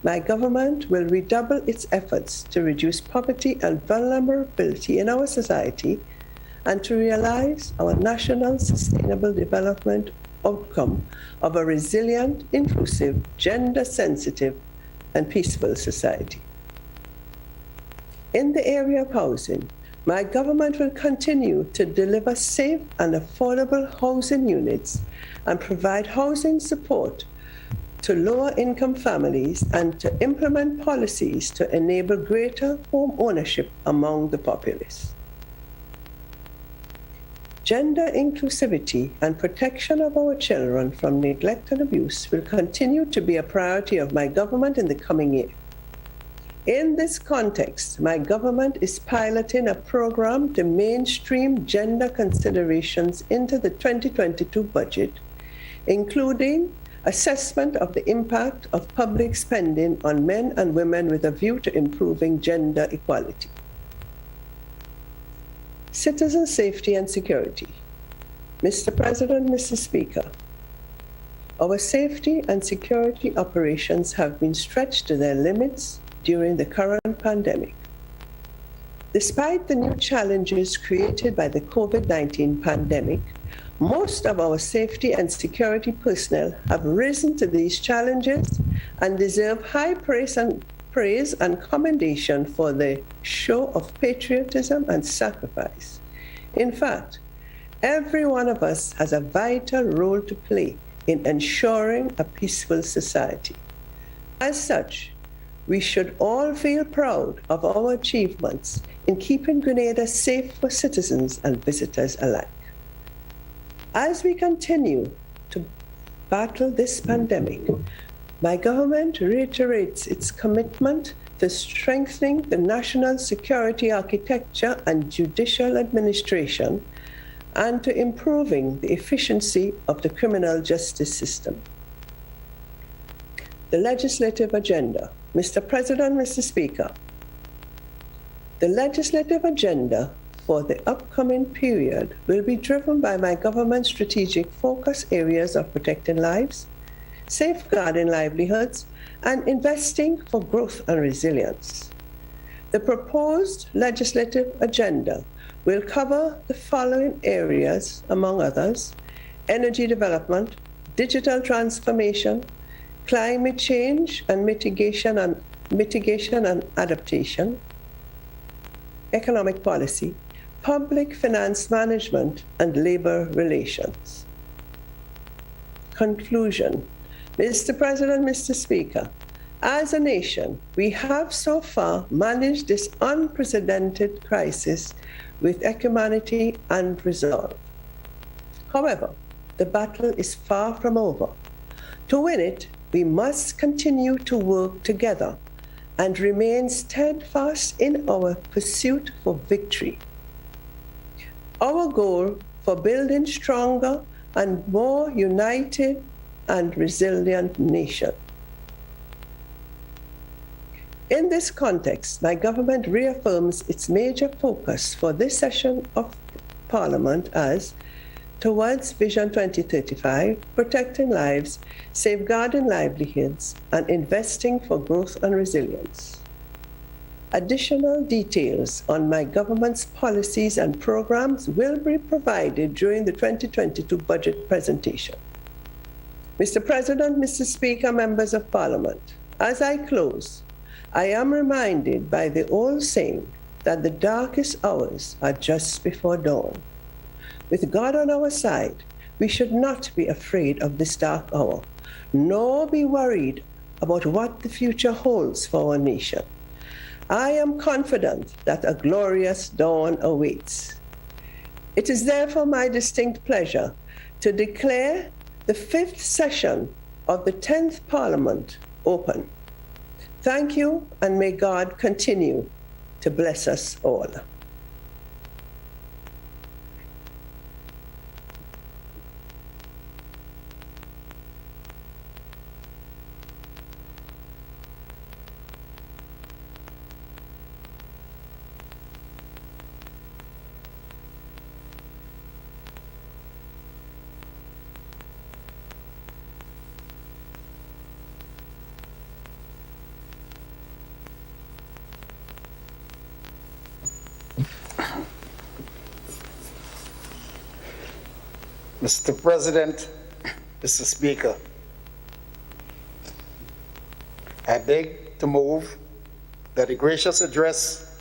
my government will redouble its efforts to reduce poverty and vulnerability in our society and to realize our national sustainable development outcome of a resilient, inclusive, gender-sensitive, and peaceful society. In the area of housing, my government will continue to deliver safe and affordable housing units and provide housing support to lower-income families and to implement policies to enable greater home ownership among the populace. Gender inclusivity and protection of our children from neglect and abuse will continue to be a priority of my government in the coming year. In this context, my government is piloting a program to mainstream gender considerations into the 2022 budget, including assessment of the impact of public spending on men and women with a view to improving gender equality. Citizen safety and security. Mr. President, Mr. Speaker, our safety and security operations have been stretched to their limits during the current pandemic. Despite the new challenges created by the COVID-19 pandemic, most of our safety and security personnel have risen to these challenges and deserve high praise and commendation for the show of patriotism and sacrifice. In fact, every one of us has a vital role to play in ensuring a peaceful society. As such, we should all feel proud of our achievements in keeping Grenada safe for citizens and visitors alike. As we continue to battle this pandemic, my government reiterates its commitment to strengthening the national security architecture and judicial administration and to improving the efficiency of the criminal justice system. The legislative agenda. Mr. President, Mr. Speaker, the legislative agenda for the upcoming period will be driven by my government's strategic focus areas of protecting lives, safeguarding livelihoods, and investing for growth and resilience. The proposed legislative agenda will cover the following areas, among others: energy development, digital transformation, climate change and mitigation and adaptation, economic policy, public finance management, and labor relations. Conclusion. Mr. President, Mr. Speaker, as a nation, we have so far managed this unprecedented crisis with equanimity and resolve. However, the battle is far from over. To win it, we must continue to work together and remain steadfast in our pursuit for victory. Our goal for building stronger and more united and resilient nation. In this context, my government reaffirms its major focus for this session of Parliament as towards Vision 2035, protecting lives, safeguarding livelihoods, and investing for growth and resilience. Additional details on my government's policies and programs will be provided during the 2022 budget presentation. Mr. President, Mr. Speaker, members of Parliament, as I close, I am reminded by the old saying that the darkest hours are just before dawn. With God on our side, we should not be afraid of this dark hour, nor be worried about what the future holds for our nation. I am confident that a glorious dawn awaits. It is therefore my distinct pleasure to declare the 5th session of the 10th Parliament open. Thank you, and may God continue to bless us all. Mr. President, Mr. Speaker, I beg to move that a gracious address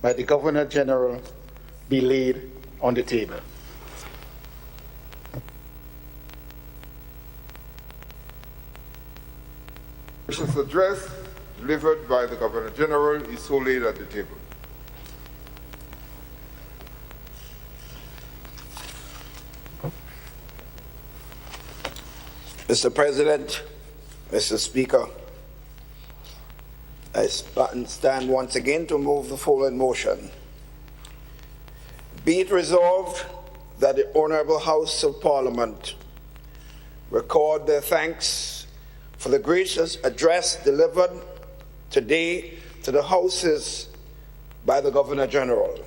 by the Governor General be laid on the table. Gracious address delivered by the Governor General is so laid at the table. Mr. President, Mr. Speaker, I stand once again to move the following motion. Be it resolved that the Honourable House of Parliament record their thanks for the gracious address delivered today to the Houses by the Governor General,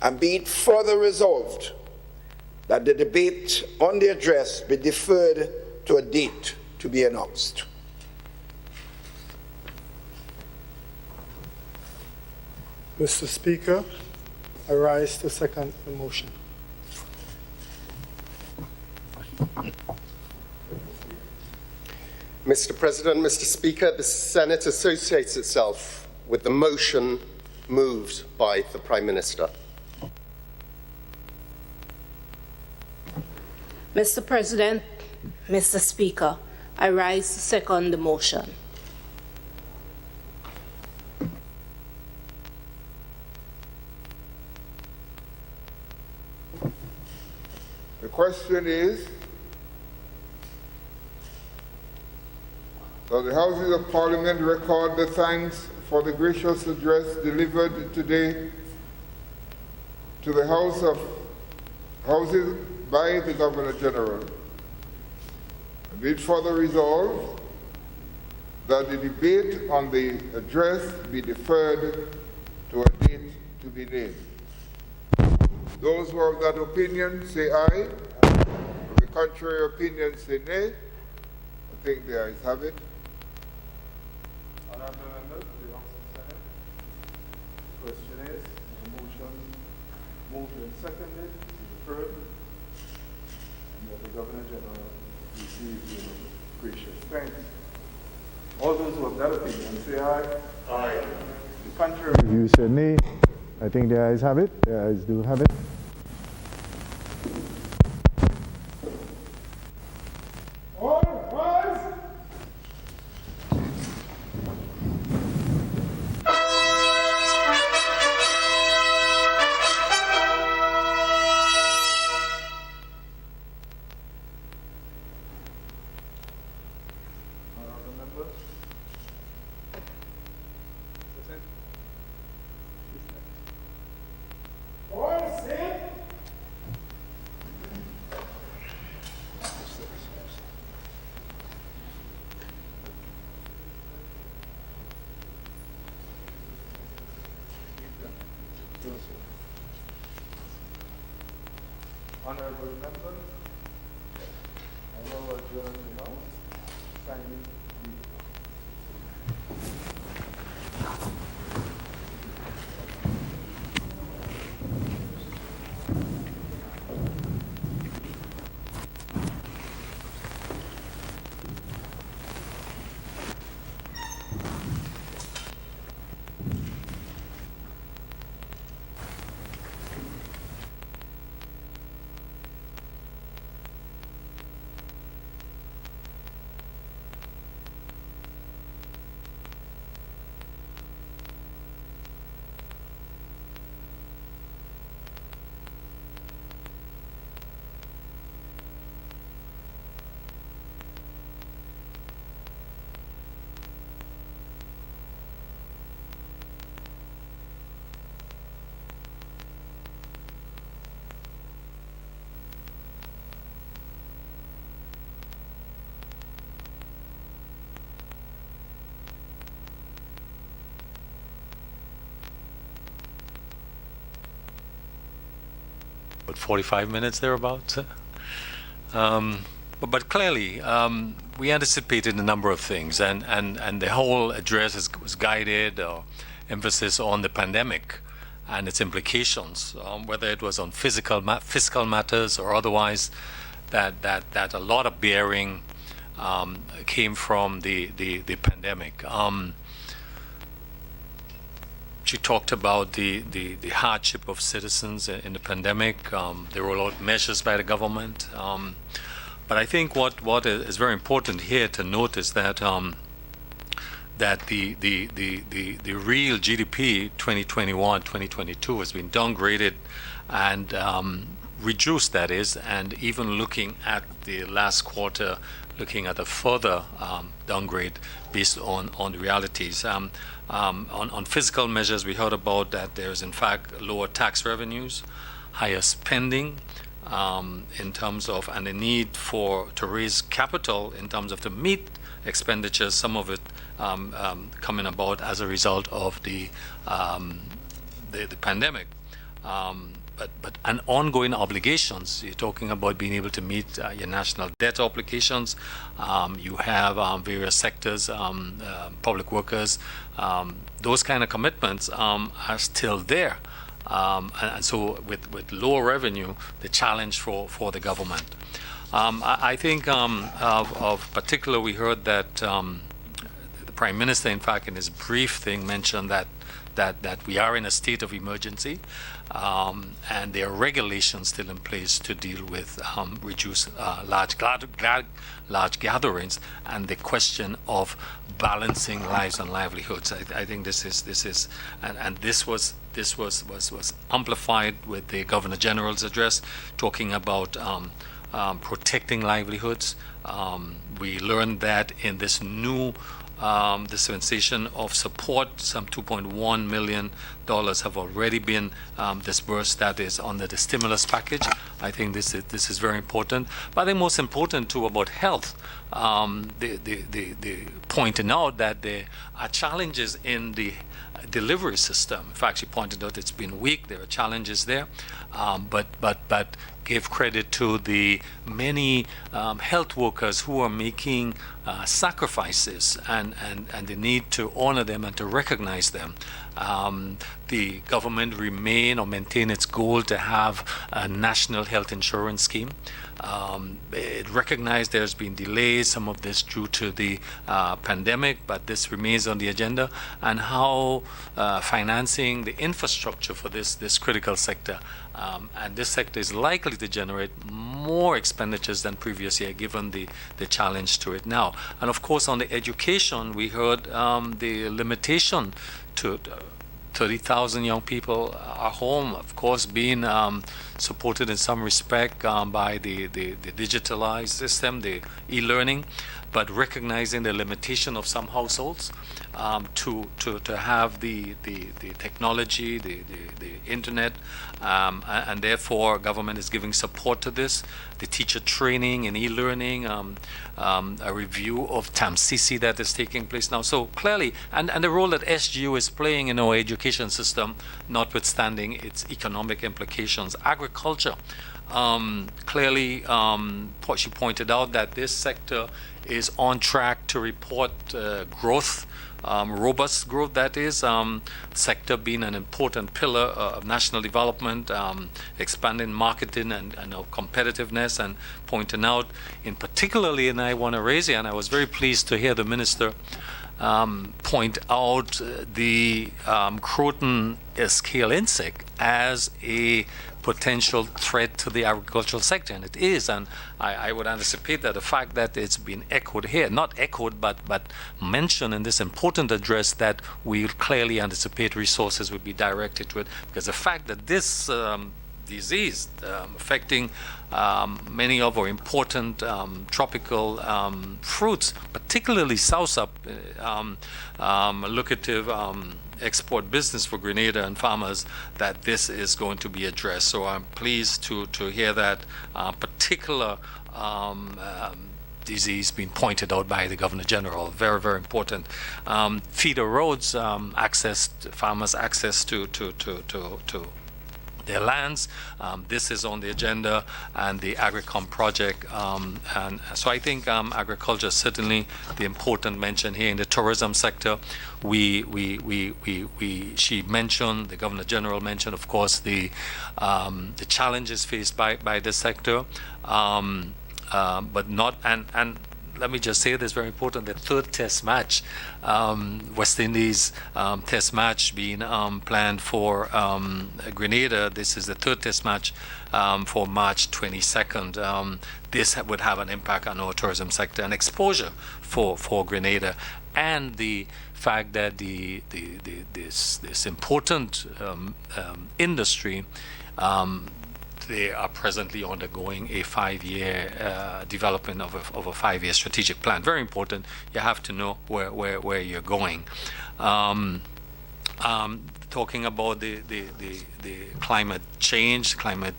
and be it further resolved that the debate on the address be deferred to a date to be announced. Mr. Speaker, I rise to second the motion. Mr. President, Mr. Speaker, the Senate associates itself with the motion moved by the Prime Minister. Mr. President, Mr. Speaker, I rise to second the motion. The question is that the Houses of Parliament record the thanks for the gracious address delivered today to the Houses by the Governor General. And be it further resolved that the debate on the address be deferred to a date to be named. Those who are of that opinion say aye. Of the contrary opinion say nay. I think the ayes have it. Honourable members of the House of Senate, the question is, the motion been seconded, deferred, and that the Governor General receive your gracious thanks. All those who have that opinion, say aye. Aye. The contrary, you say nay. I think the ayes have it. The ayes do have it. All rise. Honorable members. All sit. Honorable members, I will adjourn the House, signing the What, 45 minutes thereabouts? But clearly, we anticipated a number of things, and the whole address was guided, emphasis on the pandemic and its implications, whether it was on fiscal matters or otherwise, that a lot of bearing came from the pandemic. She talked about the hardship of citizens in the pandemic. There were a lot of measures by the government. But I think what is very important here to note is that that the real GDP 2021-2022 has been downgraded and reduced, that is, and even looking at the last quarter, looking at a further downgrade based on the realities. On fiscal measures, we heard about that there's in fact lower tax revenues, higher spending in terms of, and the need to raise capital in terms of to meet expenditures, some of it coming about as a result of the pandemic. But an ongoing obligations. You're talking about being able to meet your national debt obligations. You have various sectors, public workers. Those kind of commitments are still there. And so with lower revenue, the challenge for the government. I think of particular, we heard that the Prime Minister, in fact, in his brief thing, mentioned that we are in a state of emergency, and there are regulations still in place to deal with reduced large gatherings, and the question of balancing lives and livelihoods. I think this is and this was amplified with the Governor General's address, talking about protecting livelihoods. We learned that in this new dispensation of support, some $2.1 million have already been disbursed. That is under the stimulus package. I think this is very important. But I think most important too about health, the pointing out that there are challenges in the delivery system. In fact, she pointed out it's been weak. There are challenges there, but give credit to the many health workers who are making sacrifices, and the need to honor them and to recognize them. the government remain or maintain its goal to have a national health insurance scheme. It recognized there's been delays, some of this due to the pandemic, but this remains on the agenda, and how financing the infrastructure for this critical sector. And this sector is likely to generate more expenditures than previous year, given the challenge to it now. And of course, on the education, we heard the limitation to 30,000 young people are home, of course, being supported in some respect by the digitalized system, the e-learning, but recognizing the limitation of some households to have the technology, the internet, and therefore government is giving support to this. The teacher training and e-learning, a review of TAMCC that is taking place now. So clearly, and the role that SGU is playing in our education system, notwithstanding its economic implications. Agriculture, clearly, she pointed out that this sector is on track to report growth, robust growth, that is, sector being an important pillar of national development, expanding marketing and competitiveness, and pointing out in particularly, and I want to raise it, and I was very pleased to hear the minister point out the croton scale insect as a potential threat to the agricultural sector, and it is. And I would anticipate that the fact that it's been echoed here, not echoed, but mentioned in this important address, that we clearly anticipate resources would be directed to it, because the fact that this disease affecting many of our important tropical fruits, particularly soursop, lucrative export business for Grenada and farmers, that this is going to be addressed. So I'm pleased to hear that particular disease being pointed out by the Governor General. Very, very important. Feeder roads, farmers' access to their lands. This is on the agenda, and the Agricom project. And so I think agriculture is certainly the important mention here. In the tourism sector, she mentioned, the Governor General mentioned, of course, the challenges faced by this sector, but not, and let me just say this, very important, the third test match, West Indies test match being planned for Grenada. This is the third test match for March 22nd. This would have an impact on our tourism sector and exposure for Grenada, and the fact that this important industry, they are presently undergoing a 5-year development of a 5-year strategic plan. Very important. You have to know where you're going. Talking about the climate change, climate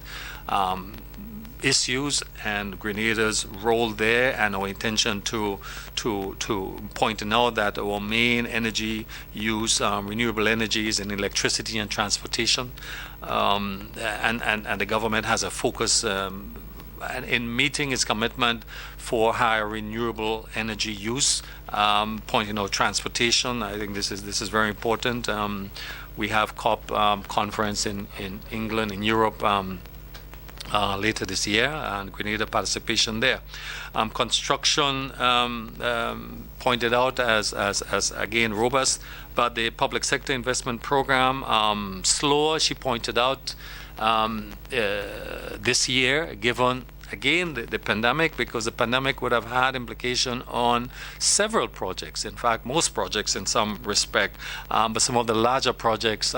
issues, and Grenada's role there, and our intention to pointing out that our main energy use, renewable energies in electricity and transportation, and the government has a focus in meeting its commitment for higher renewable energy use, pointing out transportation. I think this is very important. We have COP conference in England, in Europe, later this year, and Grenada participation there. Construction pointed out as again robust, but the public sector investment program slower, she pointed out, this year, given again the pandemic, because the pandemic would have had implication on several projects, in fact most projects in some respect, but some of the larger projects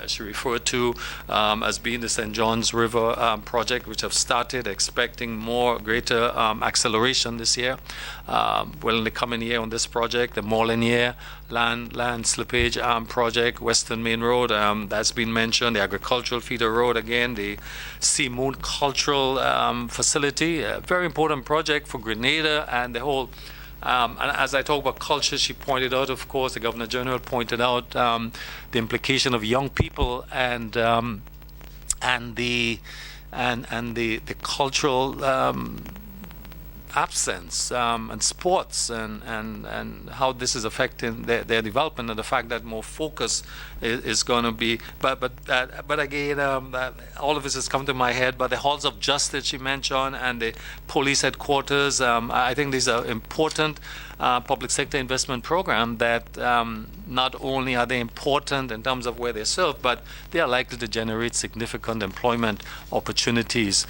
she referred to as being the St. John's River project, which have started, expecting greater acceleration this year, well in the coming year on this project. The Molinier land slippage project, Western Main Road, that's been mentioned, the agricultural feeder road, again the Sea Moon Cultural facility, a very important project for Grenada and the whole. And as I talk about culture, she pointed out, of course, the Governor General pointed out the implication of young people and the cultural absence and sports and how this is affecting their development, and the fact that more focus is going to be. But again, all of this has come to my head. But the halls of justice you mentioned and the police headquarters, I think these are important public sector investment program that not only are they important in terms of where they serve, but they are likely to generate significant employment opportunities.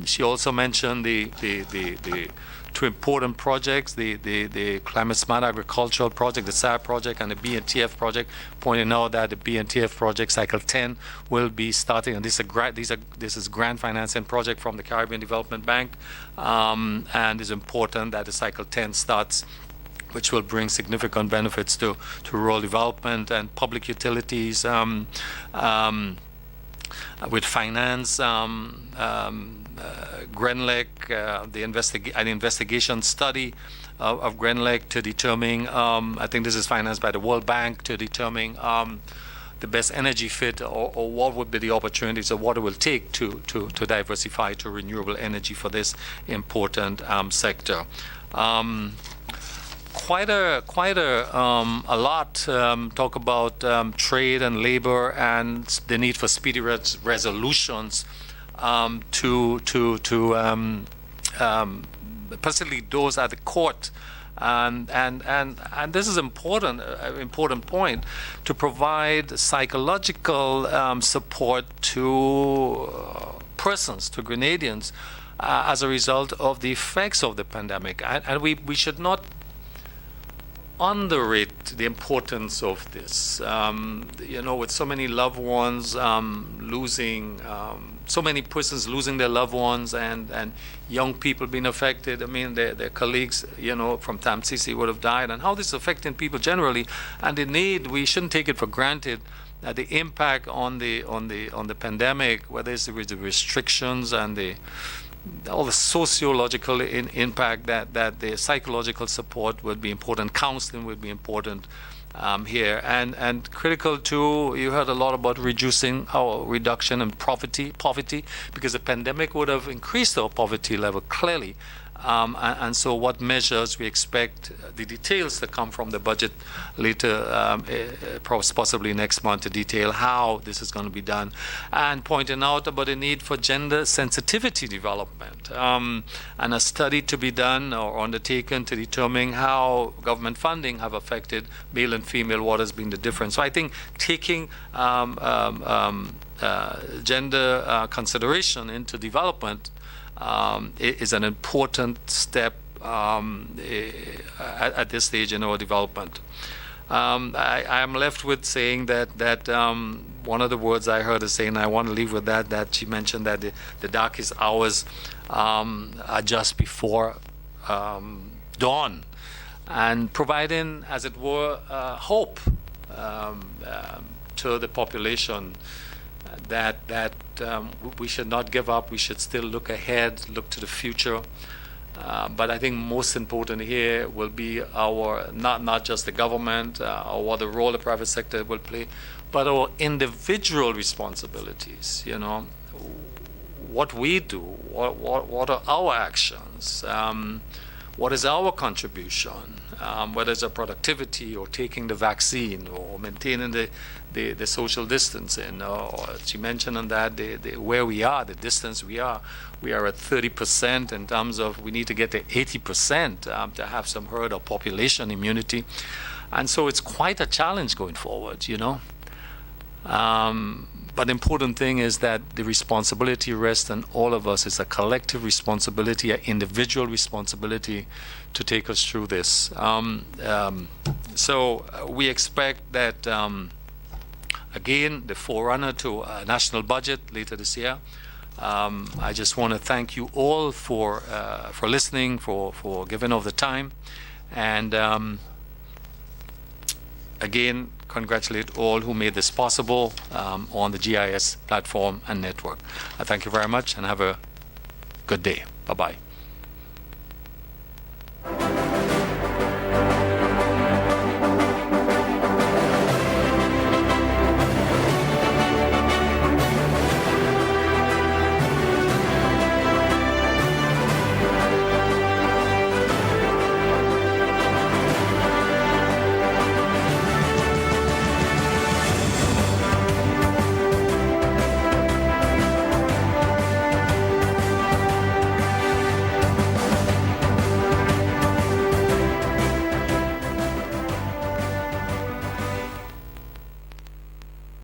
She also mentioned the two important projects, the Climate Smart Agricultural Project, the SAR project, and the BNTF project, pointing out that the BNTF project, Cycle 10, will be starting, and this is grant financing project from the Caribbean Development Bank, and it's important that the Cycle 10 starts, which will bring significant benefits to rural development and public utilities, with finance, GRENLEC, the investigation study of GRENLEC to determine, I think this is financed by the World Bank, to determine the best energy fit, or what would be the opportunities, or what it will take to diversify to renewable energy for this important sector. Quite a lot talk about trade and labor and the need for speedy resolutions particularly those at the court, and this is important point, to provide psychological support to persons, to Grenadians, as a result of the effects of the pandemic, and we should not underrate the importance of this. With so many loved ones losing, so many persons losing their loved ones, and young people being affected. I mean, their colleagues, from TAMCC would have died, and how this is affecting people generally, and the need, we shouldn't take it for granted, that the impact on the pandemic, whether it's with the restrictions and all the sociological impact, that the psychological support would be important, counseling would be important here, and critical too. You heard a lot about reduction in poverty, because the pandemic would have increased our poverty level clearly. And so what measures we expect, the details to come from the budget later, possibly next month, to detail how this is going to be done, and pointing out about the need for gender sensitivity development, and a study to be done or undertaken to determine how government funding have affected male and female, what has been the difference. So I think taking gender consideration into development is an important step at this stage in our development. I am left with saying that one of the words I heard her saying, and I want to leave with that she mentioned that the darkest hours are just before dawn, and providing, as it were, hope to the population, that we should not give up. We should still look ahead, look to the future. But I think most important here will be our, not just the government or what the role the private sector will play, but our individual responsibilities. What we do, what are our actions, what is our contribution, whether it's a productivity or taking the vaccine or maintaining the social distancing, or she mentioned on that where we are, the distance we are at 30% in terms of we need to get to 80% to have some herd or population immunity, and so it's quite a challenge going forward, But the important thing is that the responsibility rests on all of us. It's a collective responsibility, an individual responsibility to take us through this. So we expect that, again, the forerunner to a national budget later this year. I just want to thank you all for listening, for giving of the time, and again, congratulate all who made this possible on the GIS platform and network. I thank you very much and have a good day. Bye-bye.